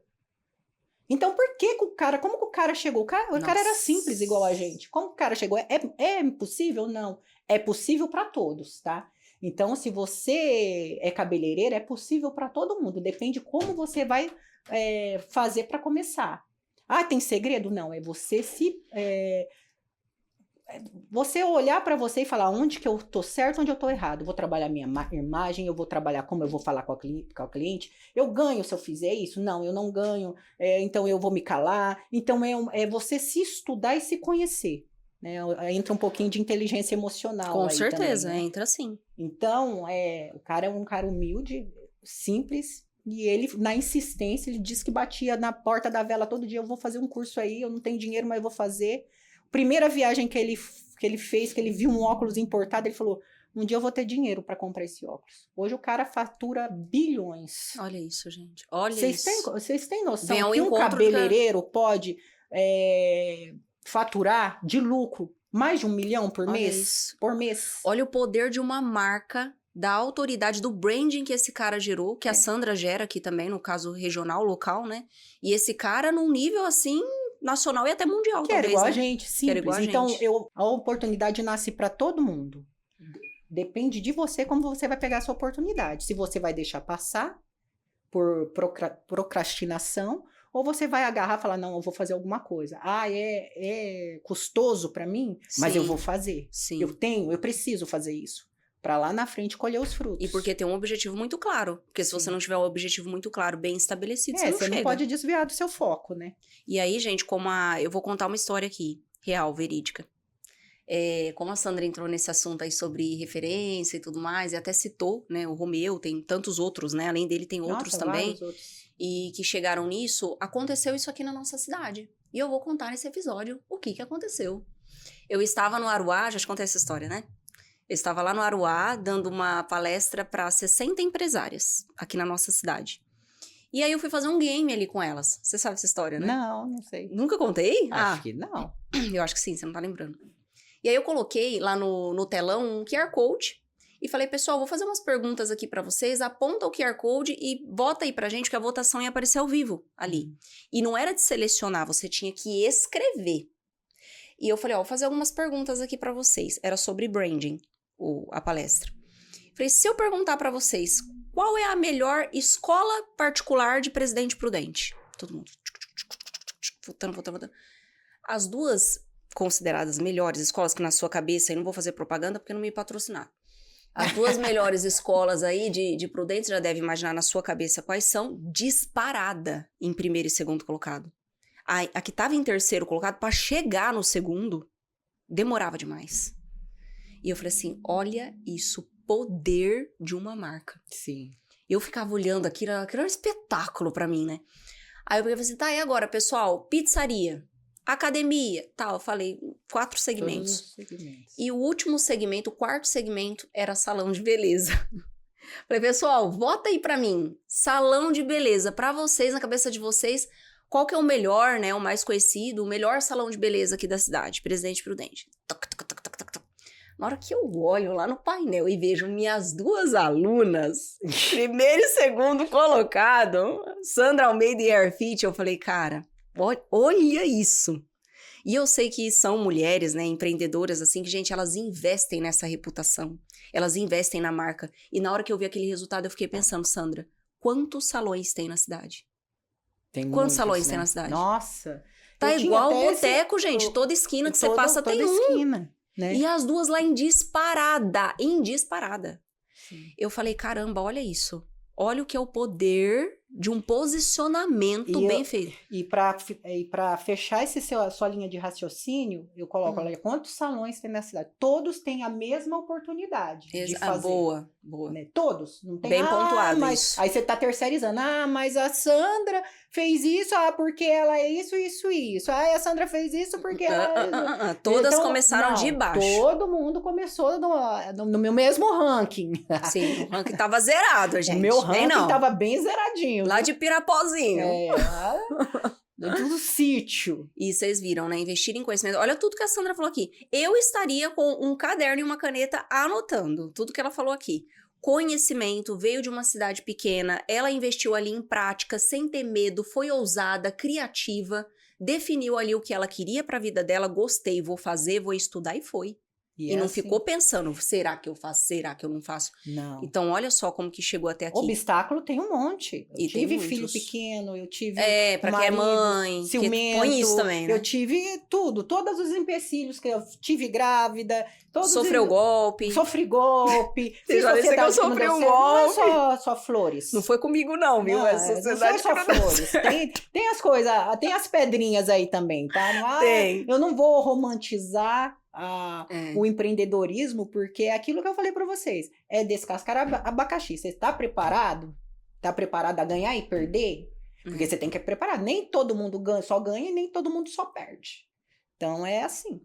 Então, por que o cara, como que o cara chegou? O cara era simples igual a gente. Como que o cara chegou? É impossível? Não. É possível para todos, tá? Então, se você é cabeleireira, é possível para todo mundo. Depende como você vai fazer para começar. Ah, tem segredo? Não. É você você olhar para você e falar onde que eu tô certo, onde eu tô errado. Eu vou trabalhar minha imagem, eu vou trabalhar como eu vou falar com a cliente. Eu ganho se eu fizer isso? Não, eu não ganho. Então eu vou me calar. Então é você se estudar e se conhecer. Né? Entra um pouquinho de inteligência emocional. Com certeza, também, né? Entra sim. Então, o cara é um cara humilde, simples. E ele, na insistência, ele disse que batia na porta da Vela todo dia. Eu vou fazer um curso aí, eu não tenho dinheiro, mas eu vou fazer. Primeira viagem que ele fez, que ele viu um óculos importado, ele falou, um dia eu vou ter dinheiro para comprar esse óculos. Hoje o cara fatura bilhões. Olha isso, gente. Olha isso. Vocês têm noção que um cabeleireiro pode faturar de lucro mais de 1 milhão por Olha mês? isso. Por mês. Olha o poder de uma marca, da autoridade, do branding que esse cara gerou, que a Sandra gera aqui também, no caso regional, local, né? E esse cara num nível, assim, nacional e até mundial, Que era talvez, igual né? a gente, Que era simples. igual a Então, gente. a oportunidade nasce para todo mundo. Depende de você como você vai pegar essa oportunidade. Se você vai deixar passar por procrastinação, ou você vai agarrar e falar, não, eu vou fazer alguma coisa. Ah, é custoso para mim, mas eu Sim. vou fazer. Sim. Eu preciso fazer isso. Para lá na frente colher os frutos. E porque tem um objetivo muito claro. Porque se você não tiver um objetivo muito claro, bem estabelecido, você não você chega. não pode desviar do seu foco, né? E aí, gente, eu vou contar uma história aqui, real, verídica. Como a Sandra entrou nesse assunto aí sobre referência e tudo mais, e até citou, né, o Romeu, tem tantos outros, né, além dele tem outros Nossa, também, vários outros. e que chegaram nisso, aconteceu isso aqui na nossa cidade. E eu vou contar nesse episódio o que aconteceu. Eu estava no Aruá, já te contei essa história, né? Eu estava lá no Aruá, dando uma palestra para 60 empresárias aqui na nossa cidade. E aí eu fui fazer um game ali com elas. Você sabe essa história, né? Não sei. Nunca contei? Acho que não. Eu acho que sim, você não tá lembrando. E aí eu coloquei lá no telão um QR Code e falei, pessoal, vou fazer umas perguntas aqui pra vocês, aponta o QR Code e bota aí pra gente que a votação ia aparecer ao vivo ali. E não era de selecionar, você tinha que escrever. E eu falei, vou fazer algumas perguntas aqui pra vocês. Era sobre branding, a palestra. Falei, se eu perguntar pra vocês, qual é a melhor escola particular de Presidente Prudente? Todo mundo votando. As duas consideradas melhores escolas, que na sua cabeça, eu não vou fazer propaganda porque não me patrocinar. As duas melhores escolas aí de Prudente, já deve imaginar na sua cabeça quais são, disparada em primeiro e segundo colocado. A que estava em terceiro colocado, para chegar no segundo, demorava demais. E eu falei assim, olha isso, poder de uma marca. Sim. Eu ficava olhando aquilo era um espetáculo para mim, né? Aí eu falei assim, tá, e agora, pessoal? Pizzaria, academia, tal. Eu falei, 4 segmentos. E o último segmento, o quarto segmento, era salão de beleza. Falei, pessoal, vota aí pra mim. Salão de beleza, pra vocês, na cabeça de vocês, qual que é o melhor, né, o mais conhecido, o melhor salão de beleza aqui da cidade? Presidente Prudente. Na hora que eu olho lá no painel e vejo minhas duas alunas, primeiro e segundo colocado, Sandra Almeida e Airfit, eu falei, cara, olha isso. E eu sei que são mulheres, né, empreendedoras, assim, que, gente, elas investem nessa reputação. Elas investem na marca. E na hora que eu vi aquele resultado, eu fiquei pensando, Sandra, quantos salões tem na cidade? Quantos salões tem na cidade? Nossa. Tá igual o boteco, gente. Toda esquina que você passa tem um. Esquina, né? E as duas lá em disparada. Sim. Eu falei, caramba, olha isso. Olha o que é o poder de um posicionamento bem feito. E para fechar sua linha de raciocínio, eu coloco, olha, quantos salões tem na cidade? Todos têm a mesma oportunidade de fazer. Boa. Né? Todos. Não tem, bem pontuado isso. Aí você tá terceirizando. Mas a Sandra fez isso, porque ela é isso. A Sandra fez isso porque ela... Todas então, começaram de baixo. Todo mundo começou no meu mesmo ranking. Sim, o ranking tava zerado, gente. O meu ranking tava bem zeradinho. Lá de Pirapozinho. Do sítio. E vocês viram, né? Investir em conhecimento. Olha tudo que a Sandra falou aqui. Eu estaria com um caderno e uma caneta anotando tudo que ela falou aqui. Conhecimento, veio de uma cidade pequena, ela investiu ali em prática, sem ter medo, foi ousada, criativa, definiu ali o que ela queria pra vida dela, gostei, vou fazer, vou estudar e foi. E não ficou pensando, será que eu faço, será que eu não faço? Não. Então, olha só como que chegou até aqui. Obstáculo tem um monte. Eu tive filho pequeno, eu tive pra quem é mãe, ciumento, põe isso também, né? Eu tive tudo, todos os empecilhos que eu tive grávida. Golpe. Sofri golpe. Você já disse que eu sofri um golpe. Não é só flores. Não foi comigo não, viu? Não, sociedade não é só flores. Tem as coisas, tem as pedrinhas aí também, tá? Tem. Eu não vou romantizar o empreendedorismo, porque é aquilo que eu falei para vocês, é descascar abacaxi. Você está preparado? Está preparado a ganhar e perder? Porque você tem que preparar. Nem todo mundo só ganha e nem todo mundo só perde. Então é assim.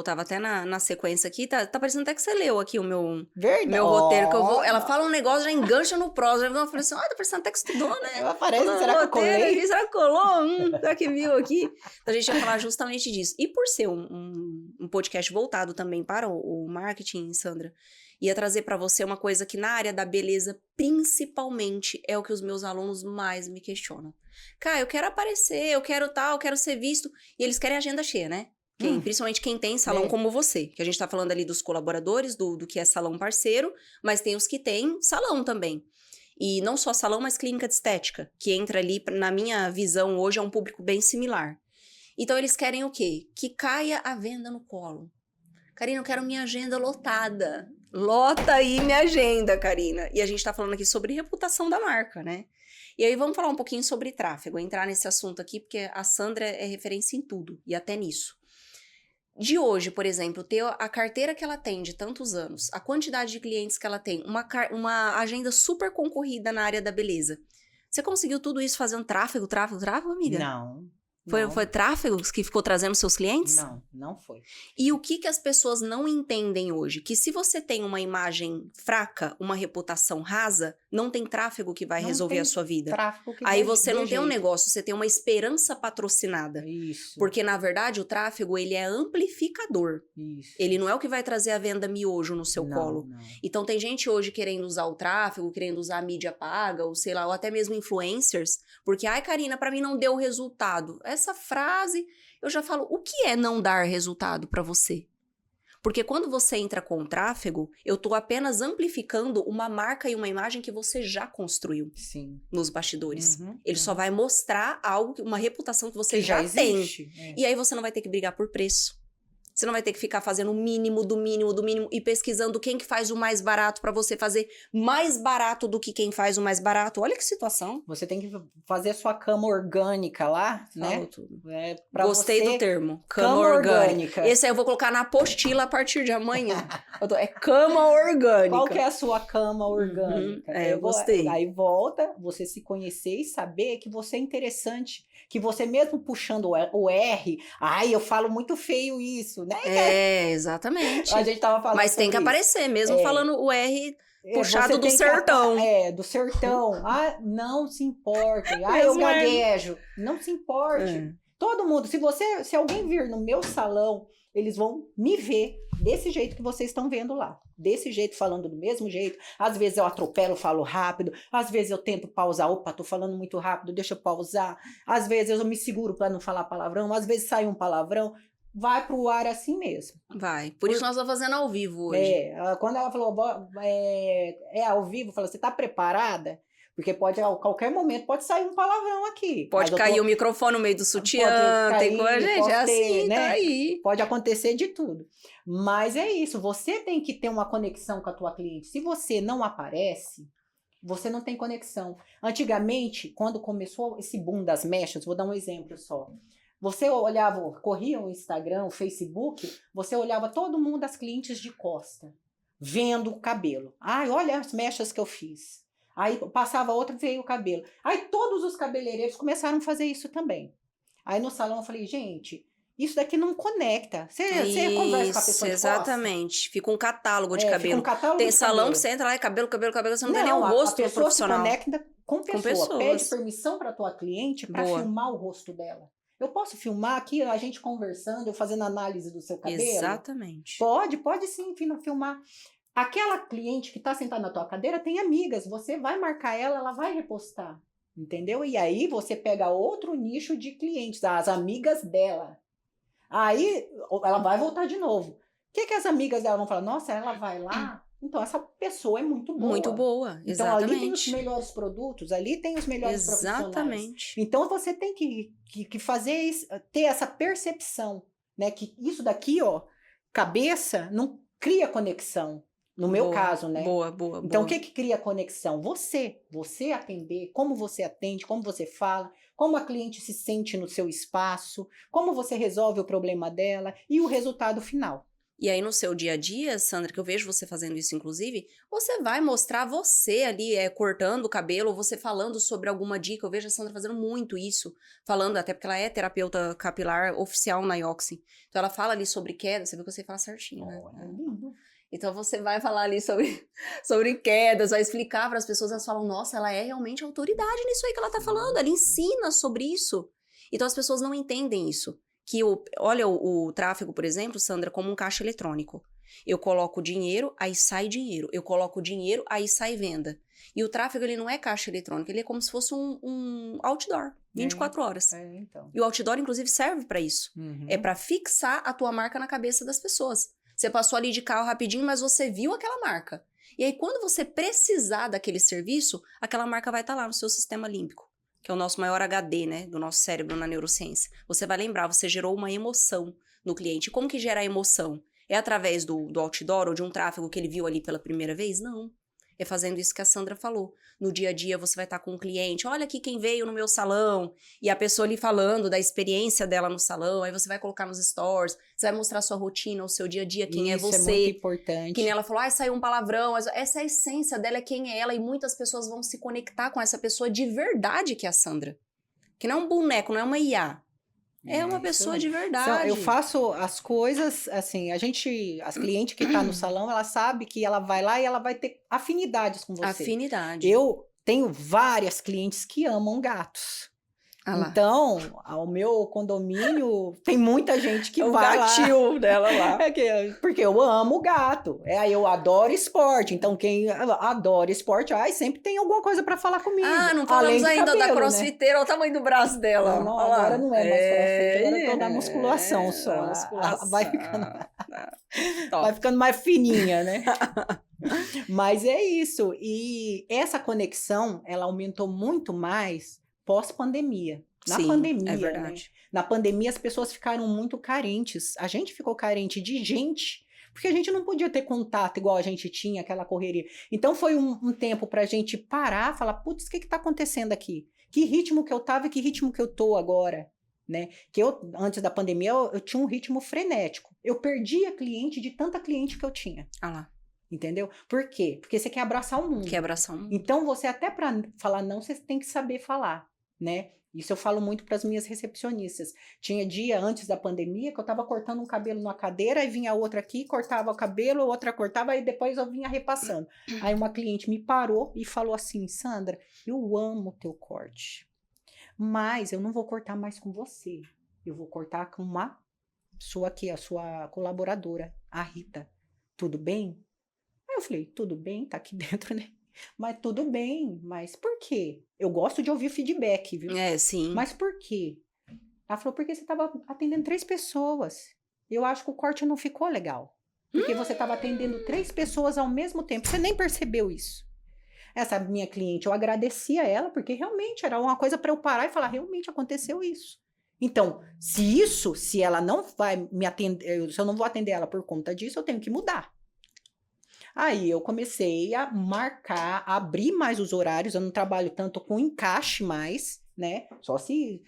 Tava até na sequência aqui, tá parecendo até que você leu aqui o meu Verdade. roteiro, que eu vou... Ela fala um negócio, já engancha no próximo. Eu falei assim, tá parecendo até que estudou, né? Aparece, será que eu colei? Aqui, será que colou? Será que viu aqui? Então a gente ia falar justamente disso. E por ser um podcast voltado também para o marketing, Sandra, ia trazer para você uma coisa que na área da beleza, principalmente, é o que os meus alunos mais me questionam. Cara, eu quero aparecer, eu quero tal, eu quero ser visto. E eles querem agenda cheia, né? Principalmente quem tem salão como você. Que a gente tá falando ali dos colaboradores, do que é salão parceiro, mas tem os que têm salão também. E não só salão, mas clínica de estética, que entra ali, na minha visão hoje, é um público bem similar. Então eles querem o quê? Que caia a venda no colo. Karina, eu quero minha agenda lotada. Lota aí minha agenda, Karina. E a gente tá falando aqui sobre reputação da marca, né? E aí vamos falar um pouquinho sobre tráfego, entrar nesse assunto aqui, porque a Sandra é referência em tudo, e até nisso. De hoje, por exemplo, ter a carteira que ela tem de tantos anos, a quantidade de clientes que ela tem, uma agenda super concorrida na área da beleza. Você conseguiu tudo isso fazendo tráfego, amiga? Não. Foi tráfego que ficou trazendo seus clientes? Não foi. E o que as pessoas não entendem hoje? Que se você tem uma imagem fraca, uma reputação rasa, não tem tráfego que vai resolver a sua vida. Aí você não tem um negócio, você tem uma esperança patrocinada. Isso. Porque, na verdade, o tráfego, ele é amplificador. Isso. Ele não é o que vai trazer a venda miojo no seu colo. Não. Então, tem gente hoje querendo usar o tráfego, querendo usar a mídia paga, ou sei lá, ou até mesmo influencers, porque, ai, Karina, pra mim não deu resultado. Essa frase, eu já falo, o que é não dar resultado pra você? Porque quando você entra com o tráfego, eu tô apenas amplificando uma marca e uma imagem que você já construiu. Sim. Nos bastidores. Ele só vai mostrar algo, uma reputação que você que já tem. É. E aí você não vai ter que brigar por preço. Você não vai ter que ficar fazendo o mínimo do mínimo do mínimo e pesquisando quem que faz o mais barato pra você fazer mais barato do que quem faz o mais barato. Olha que situação. Você tem que fazer a sua cama orgânica lá, né? Falou tudo. Gostei do termo. Cama orgânica. Esse aí eu vou colocar na apostila a partir de amanhã. É cama orgânica. Qual que é a sua cama orgânica? Eu gostei. Aí volta, você se conhecer e saber que você é interessante. Que você mesmo puxando o R, eu falo muito feio isso, né? Exatamente. A gente tava falando. Mas tem que aparecer, mesmo falando o R puxado do sertão. Do sertão. Não se importe. Eu gaguejo. Não se importe. Todo mundo, se alguém vir no meu salão, eles vão me ver desse jeito que vocês estão vendo lá. Desse jeito, falando do mesmo jeito. Às vezes eu atropelo, falo rápido. Às vezes eu tento pausar. Opa, tô falando muito rápido, deixa eu pausar. Às vezes eu me seguro para não falar palavrão. Às vezes sai um palavrão. Vai pro ar assim mesmo. Vai. Por isso nós estamos fazendo ao vivo hoje. Quando ela falou, ao vivo, falou, você tá preparada? Porque a qualquer momento pode sair um palavrão aqui. Pode cair o microfone no meio do sutiã, tem coisa, gente, é assim, né? Tá aí. Pode acontecer de tudo. Mas é isso, você tem que ter uma conexão com a tua cliente. Se você não aparece, você não tem conexão. Antigamente, quando começou esse boom das mechas, vou dar um exemplo só. Você olhava, corria o Instagram, o Facebook, você olhava todo mundo, as clientes de costa, vendo o cabelo. Olha as mechas que eu fiz. Aí passava outra, veio o cabelo. Aí todos os cabeleireiros começaram a fazer isso também. Aí no salão eu falei, gente, isso daqui não conecta. Você conversa com a pessoa de exatamente. costa. Fica um catálogo de cabelo. Fica um catálogo tem de salão cabelo. Que você entra lá, cabelo, você não tem nem o rosto do profissional. A pessoa se conecta com pessoa. Pede permissão para tua cliente para filmar o rosto dela. Eu posso filmar aqui, a gente conversando, eu fazendo análise do seu cabelo? Exatamente. Pode sim, filmar. Aquela cliente que está sentada na tua cadeira tem amigas, você vai marcar ela vai repostar, entendeu? E aí você pega outro nicho de clientes, as amigas dela. Aí ela vai voltar de novo. O que as amigas dela vão falar? Nossa, ela vai lá? Então essa pessoa é muito boa. Muito boa, exatamente. Então ali tem os melhores produtos, ali tem os melhores profissionais. Então você tem que fazer isso, ter essa percepção, né? Que isso daqui, cabeça, não cria conexão. No meu caso, né? Boa. Então, o que cria conexão? Você atender, como você atende, como você fala, como a cliente se sente no seu espaço, como você resolve o problema dela e o resultado final. E aí, no seu dia a dia, Sandra, que eu vejo você fazendo isso, inclusive, você vai mostrar você ali cortando o cabelo, ou você falando sobre alguma dica. Eu vejo a Sandra fazendo muito isso, falando, até porque ela é terapeuta capilar oficial na Ioxin. Então, ela fala ali sobre queda, você viu que você fala certinho, né? É lindo. Então, você vai falar ali sobre quedas, vai explicar para as pessoas, elas falam, nossa, ela é realmente autoridade nisso aí que ela tá falando, ela ensina sobre isso. Então, as pessoas não entendem isso. Olha o tráfego, por exemplo, Sandra, como um caixa eletrônico. Eu coloco dinheiro, aí sai dinheiro. Eu coloco dinheiro, aí sai venda. E o tráfego, ele não é caixa eletrônica, ele é como se fosse um outdoor, 24 horas. Então. E o outdoor, inclusive, serve para isso. É para fixar a tua marca na cabeça das pessoas. Você passou ali de carro rapidinho, mas você viu aquela marca. E aí, quando você precisar daquele serviço, aquela marca vai estar lá no seu sistema límbico, que é o nosso maior HD, né, do nosso cérebro na neurociência. Você vai lembrar, você gerou uma emoção no cliente. Como que gera a emoção? É através do outdoor ou de um tráfego que ele viu ali pela primeira vez? Não. É fazendo isso que a Sandra falou. No dia a dia você vai estar com um cliente, olha aqui quem veio no meu salão, e a pessoa ali falando da experiência dela no salão, aí você vai colocar nos stories, você vai mostrar sua rotina, o seu dia a dia, quem é você. Isso é muito importante. Que nem ela falou, saiu um palavrão, mas essa é a essência dela, é quem é ela, e muitas pessoas vão se conectar com essa pessoa de verdade que é a Sandra. Que não é um boneco, não é uma IA. É uma pessoa de verdade. Eu faço as coisas, assim, as clientes que tá no salão, ela sabe que ela vai lá e ela vai ter afinidades com você. Afinidade. Eu tenho várias clientes que amam gatos. Então, ao meu condomínio, tem muita gente que vai lá. O gatil dela lá. Porque eu amo gato. Aí eu adoro esporte. Então, quem adora esporte, sempre tem alguma coisa para falar comigo. Não falamos ainda cabelo, da crossfiteira, né? Olha o tamanho do braço dela. Não, agora não é mais crossfiteira, agora eu tô na musculação só. Musculação. Vai ficando mais fininha, né? Mas é isso. E essa conexão, ela aumentou muito mais pós-pandemia. Na pandemia, é verdade. Né? Na pandemia, as pessoas ficaram muito carentes. A gente ficou carente de gente, porque a gente não podia ter contato igual a gente tinha, aquela correria. Então, foi um tempo pra gente parar, falar, putz, o que tá acontecendo aqui? Que ritmo que eu tava e que ritmo que eu tô agora? Né? Que antes da pandemia, eu tinha um ritmo frenético. Eu perdia cliente de tanta cliente que eu tinha. Entendeu? Por quê? Porque você quer abraçar o mundo. Quer abraçar o mundo. Então, você até para falar não, você tem que saber falar, né? Isso eu falo muito para as minhas recepcionistas. Tinha dia antes da pandemia que eu estava cortando um cabelo numa cadeira, aí vinha outra aqui, cortava o cabelo, outra cortava, aí depois eu vinha repassando. Aí uma cliente me parou e falou assim, Sandra, eu amo o teu corte, mas eu não vou cortar mais com você. Eu vou cortar com a sua colaboradora, a Rita. Tudo bem? Aí eu falei, tudo bem, tá aqui dentro, né? Mas tudo bem, mas por quê? Eu gosto de ouvir feedback, viu? Sim. Mas por quê? Ela falou, porque você estava atendendo 3 pessoas. Eu acho que o corte não ficou legal. Porque você estava atendendo 3 pessoas ao mesmo tempo. Você nem percebeu isso. Essa minha cliente, eu agradeci a ela, porque realmente era uma coisa para eu parar e falar, realmente aconteceu isso. Então, se ela não vai me atender, se eu não vou atender ela por conta disso, eu tenho que mudar. Aí eu comecei a marcar, a abrir mais os horários, eu não trabalho tanto com encaixe mais, né? Só se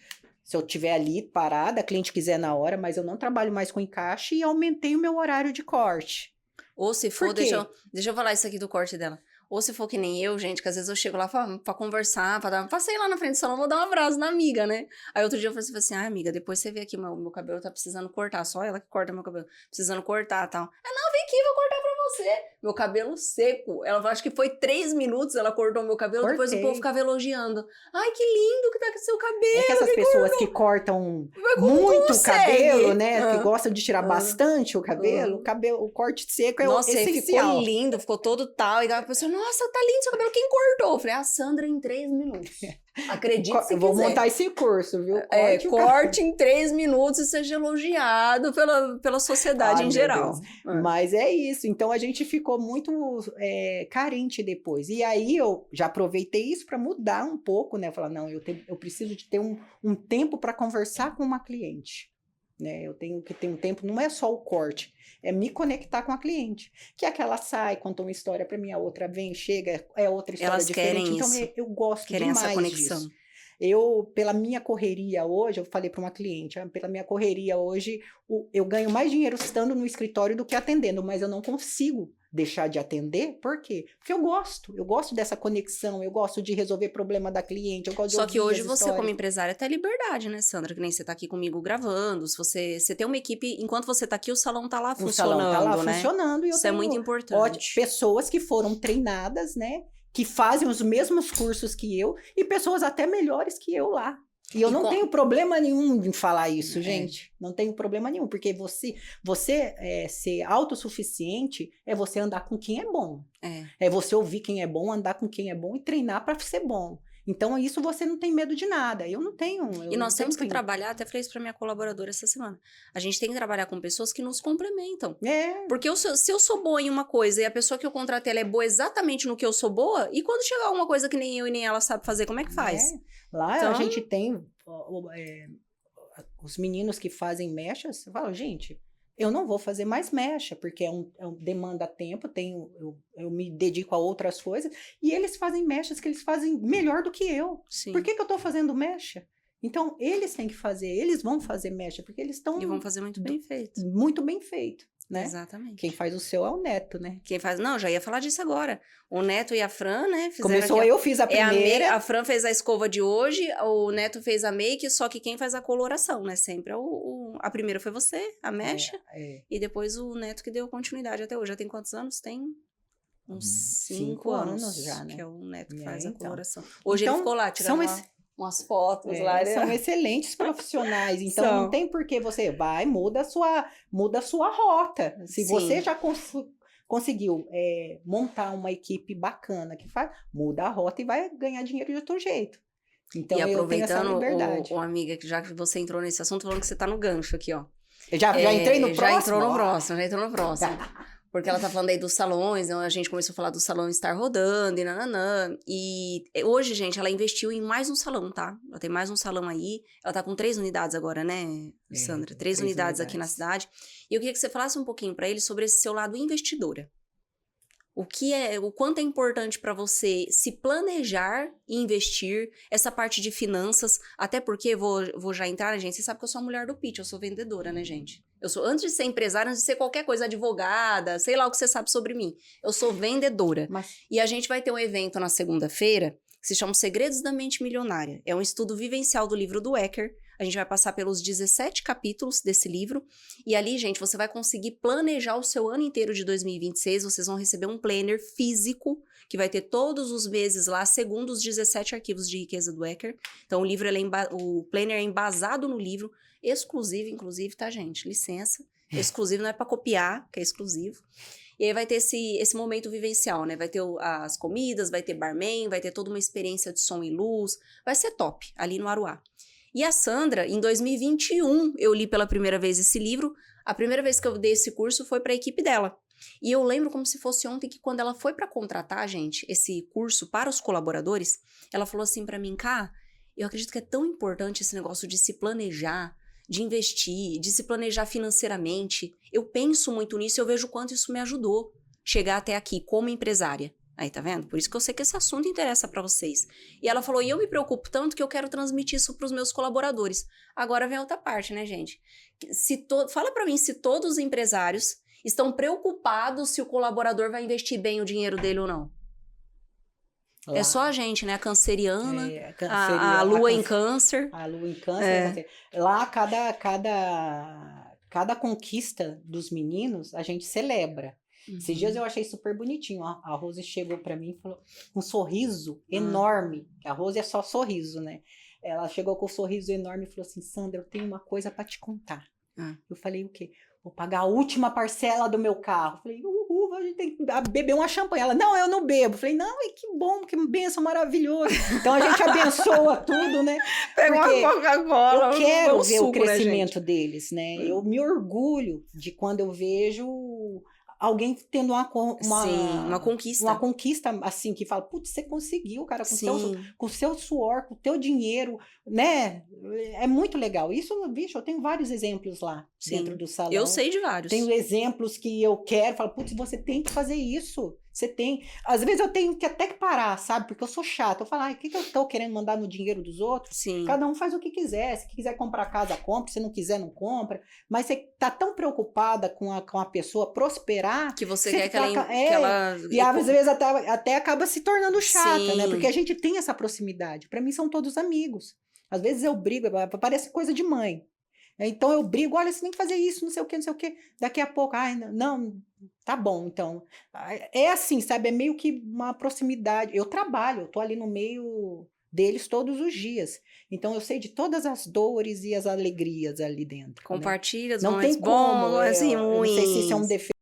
eu tiver ali parada, a cliente quiser na hora, mas eu não trabalho mais com encaixe e aumentei o meu horário de corte. Ou se for, deixa eu falar isso aqui do corte dela. Ou se for que nem eu, gente, que às vezes eu chego lá pra conversar, passei lá na frente do salão, vou dar um abraço na amiga, né? Aí outro dia eu falei assim, amiga, depois você vê aqui, meu cabelo tá precisando cortar, só ela que corta meu cabelo, precisando cortar e tal. Não, vem aqui, vou cortar pra você. Meu cabelo seco. Ela acho que foi 3 minutos, ela cortou meu cabelo, depois o povo ficava elogiando. Ai, que lindo que tá com seu cabelo. É que essas pessoas que cortam muito o cabelo, né? Que gostam de tirar bastante o cabelo, o corte seco é essencial. Ficou lindo, ficou todo tal. E a pessoa, nossa, tá lindo seu cabelo, quem cortou? Eu falei, a Sandra em 3 minutos. Acredite se quiser. Eu vou montar esse curso, viu? Corte em 3 minutos e seja elogiado pela sociedade em geral. Mas é isso. Então, a gente ficou muito carente depois. E aí, eu já aproveitei isso para mudar um pouco, né? Falar, não, eu preciso de ter um tempo para conversar com uma cliente. Né? Eu tenho que ter um tempo, não é só o corte, é me conectar com a cliente. Que aquela sai, conta uma história para mim, a outra vem, chega, é outra história diferente. Então, eu gosto demais essa conexão. Disso. pela minha correria hoje, eu falei para uma cliente, pela minha correria hoje, eu ganho mais dinheiro estando no escritório do que atendendo, mas eu não consigo deixar de atender, por quê? Porque eu gosto dessa conexão, eu gosto de resolver problema da cliente, eu gosto de Só ouvir que hoje as você, histórias. como empresária, tem liberdade, né, Sandra? Que nem você tá aqui comigo gravando. Se você tem uma equipe, enquanto você tá aqui, o salão tá lá funcionando, O salão tá lá né? funcionando e eu Isso é muito tenho importante. pessoas que foram treinadas, né? Que fazem os mesmos cursos que eu e pessoas até melhores que eu lá. E eu não tenho problema nenhum em falar isso, gente. Não tenho problema nenhum, porque você ser autossuficiente é você andar com quem é bom. É você ouvir quem é bom, andar com quem é bom e treinar para ser bom. Então, isso você não tem medo de nada. Eu não tenho. E nós temos que trabalhar, até falei isso para minha colaboradora essa semana. A gente tem que trabalhar com pessoas que nos complementam. Porque se eu sou boa em uma coisa e a pessoa que eu contratei ela é boa exatamente no que eu sou boa, e quando chegar uma coisa que nem eu e nem ela sabe fazer, como é que faz? Lá então, a gente tem os meninos que fazem mechas, eu falo, gente, eu não vou fazer mais mecha, porque demanda tempo, eu me dedico a outras coisas, e eles fazem mechas que eles fazem melhor do que eu. Sim. Por que eu tô fazendo mecha? Então, eles têm que fazer, eles vão fazer mecha, porque eles estão... E vão fazer muito bem feito. Muito bem feito. Né? Exatamente. Quem faz o seu é o Neto, né? Não, já ia falar disso agora. O Neto e a Fran, né? Eu fiz a primeira. A Fran fez a escova de hoje, o Neto fez a make, só que quem faz a coloração, né? Sempre a primeira foi você, a mecha, e depois o Neto que deu continuidade até hoje. Já tem quantos anos? Tem uns 5 anos já, né? Que é o Neto que faz a coloração. Hoje ele ficou lá tirando umas fotos lá. São excelentes profissionais. Então, não tem por que você muda a sua rota. Se você já conseguiu montar uma equipe bacana que faz, muda a rota e vai ganhar dinheiro de outro jeito. Então, e aproveitando, eu tenho essa liberdade. Amiga, já que você entrou nesse assunto, falando que você tá no gancho aqui, ó. Já entrei no próximo? Já entrou no próximo. Porque ela tá falando aí dos salões, a gente começou a falar do salão estar rodando e nananã. E hoje, gente, ela investiu em mais um salão, tá? Ela tem mais um salão aí. Ela tá com 3 unidades agora, né, Sandra? 3 unidades aqui na cidade. E eu queria que você falasse um pouquinho pra ele sobre esse seu lado investidora. O quanto é importante para você se planejar e investir, essa parte de finanças, até porque, vou já entrar, né, gente? Você sabe que eu sou a mulher do pitch, eu sou vendedora, né, gente? Eu sou, antes de ser empresária, antes de ser qualquer coisa, advogada, sei lá o que você sabe sobre mim. Eu sou vendedora. E a gente vai ter um evento na segunda-feira, que se chama Segredos da Mente Milionária. É um estudo vivencial do livro do Eker. A gente vai passar pelos 17 capítulos desse livro. E ali, gente, você vai conseguir planejar o seu ano inteiro de 2026. Vocês vão receber um planner físico, que vai ter todos os meses lá, segundo os 17 arquivos de riqueza do Eker. Então, o planner é embasado no livro, exclusivo, inclusive, tá, gente? Licença. Exclusivo não é para copiar, que é exclusivo. E aí vai ter esse momento vivencial, né? Vai ter as comidas, vai ter barman, vai ter toda uma experiência de som e luz. Vai ser top, ali no Aruá. E a Sandra, em 2021, eu li pela primeira vez esse livro. A primeira vez que eu dei esse curso foi para a equipe dela. E eu lembro como se fosse ontem que quando ela foi para contratar, gente, esse curso para os colaboradores, ela falou assim para mim, Cá, eu acredito que é tão importante esse negócio de se planejar, de investir, de se planejar financeiramente. Eu penso muito nisso e eu vejo o quanto isso me ajudou chegar até aqui como empresária. Aí, tá vendo? Por isso que eu sei que esse assunto interessa pra vocês. E ela falou, e eu me preocupo tanto que eu quero transmitir isso pros meus colaboradores. Agora vem a outra parte, né, gente? Fala pra mim se todos os empresários estão preocupados se o colaborador vai investir bem o dinheiro dele ou não. Lá. É só a gente, né? A canceriana, a lua em câncer. A lua em câncer. Lá, cada conquista dos meninos, a gente celebra. Esses dias eu achei super bonitinho. A Rose chegou pra mim e falou com um sorriso enorme. A Rose é só sorriso, né? Ela chegou com um sorriso enorme e falou assim, Sandra, eu tenho uma coisa pra te contar. Eu falei, o quê? Vou pagar a última parcela do meu carro. Eu falei, a gente tem que beber uma champanhe. Ela, não, eu não bebo. Eu falei, não, que bom, que bênção maravilhoso. Então a gente abençoa tudo, né? Pega uma Coca-Cola. Eu quero ver o crescimento deles, né? Eu me orgulho de quando eu vejo alguém tendo uma conquista. Uma conquista, assim, que fala, putz, você conseguiu, cara, com o seu suor, com o teu dinheiro, né? É muito legal. Isso, bicho, eu tenho vários exemplos lá dentro do salão. Eu sei de vários. Tenho exemplos que eu quero, falo, putz, você tem que fazer isso. Você tem. Às vezes eu tenho que até parar, sabe? Porque eu sou chata. Eu falo, ai, o que eu tô querendo mandar no dinheiro dos outros? Sim. Cada um faz o que quiser. Se quiser comprar casa, compra. Se não quiser, não compra. Mas você tá tão preocupada com a pessoa prosperar Que você que quer que ela, taca- que ela... E às vezes até acaba se tornando chata, né? Sim. Porque a gente tem essa proximidade. Para mim são todos amigos. Às vezes eu brigo, parece coisa de mãe. Então eu brigo, olha, você tem que fazer isso, não sei o quê, não sei o quê. Daqui a pouco, ai, não, tá bom, então. É assim, sabe? É meio que uma proximidade. Eu trabalho, eu tô ali no meio deles todos os dias. Então eu sei de todas as dores e as alegrias ali dentro, né? Compartilha os Não tem momentos bons, como, momentos eu não sei se isso é um ruins. defeito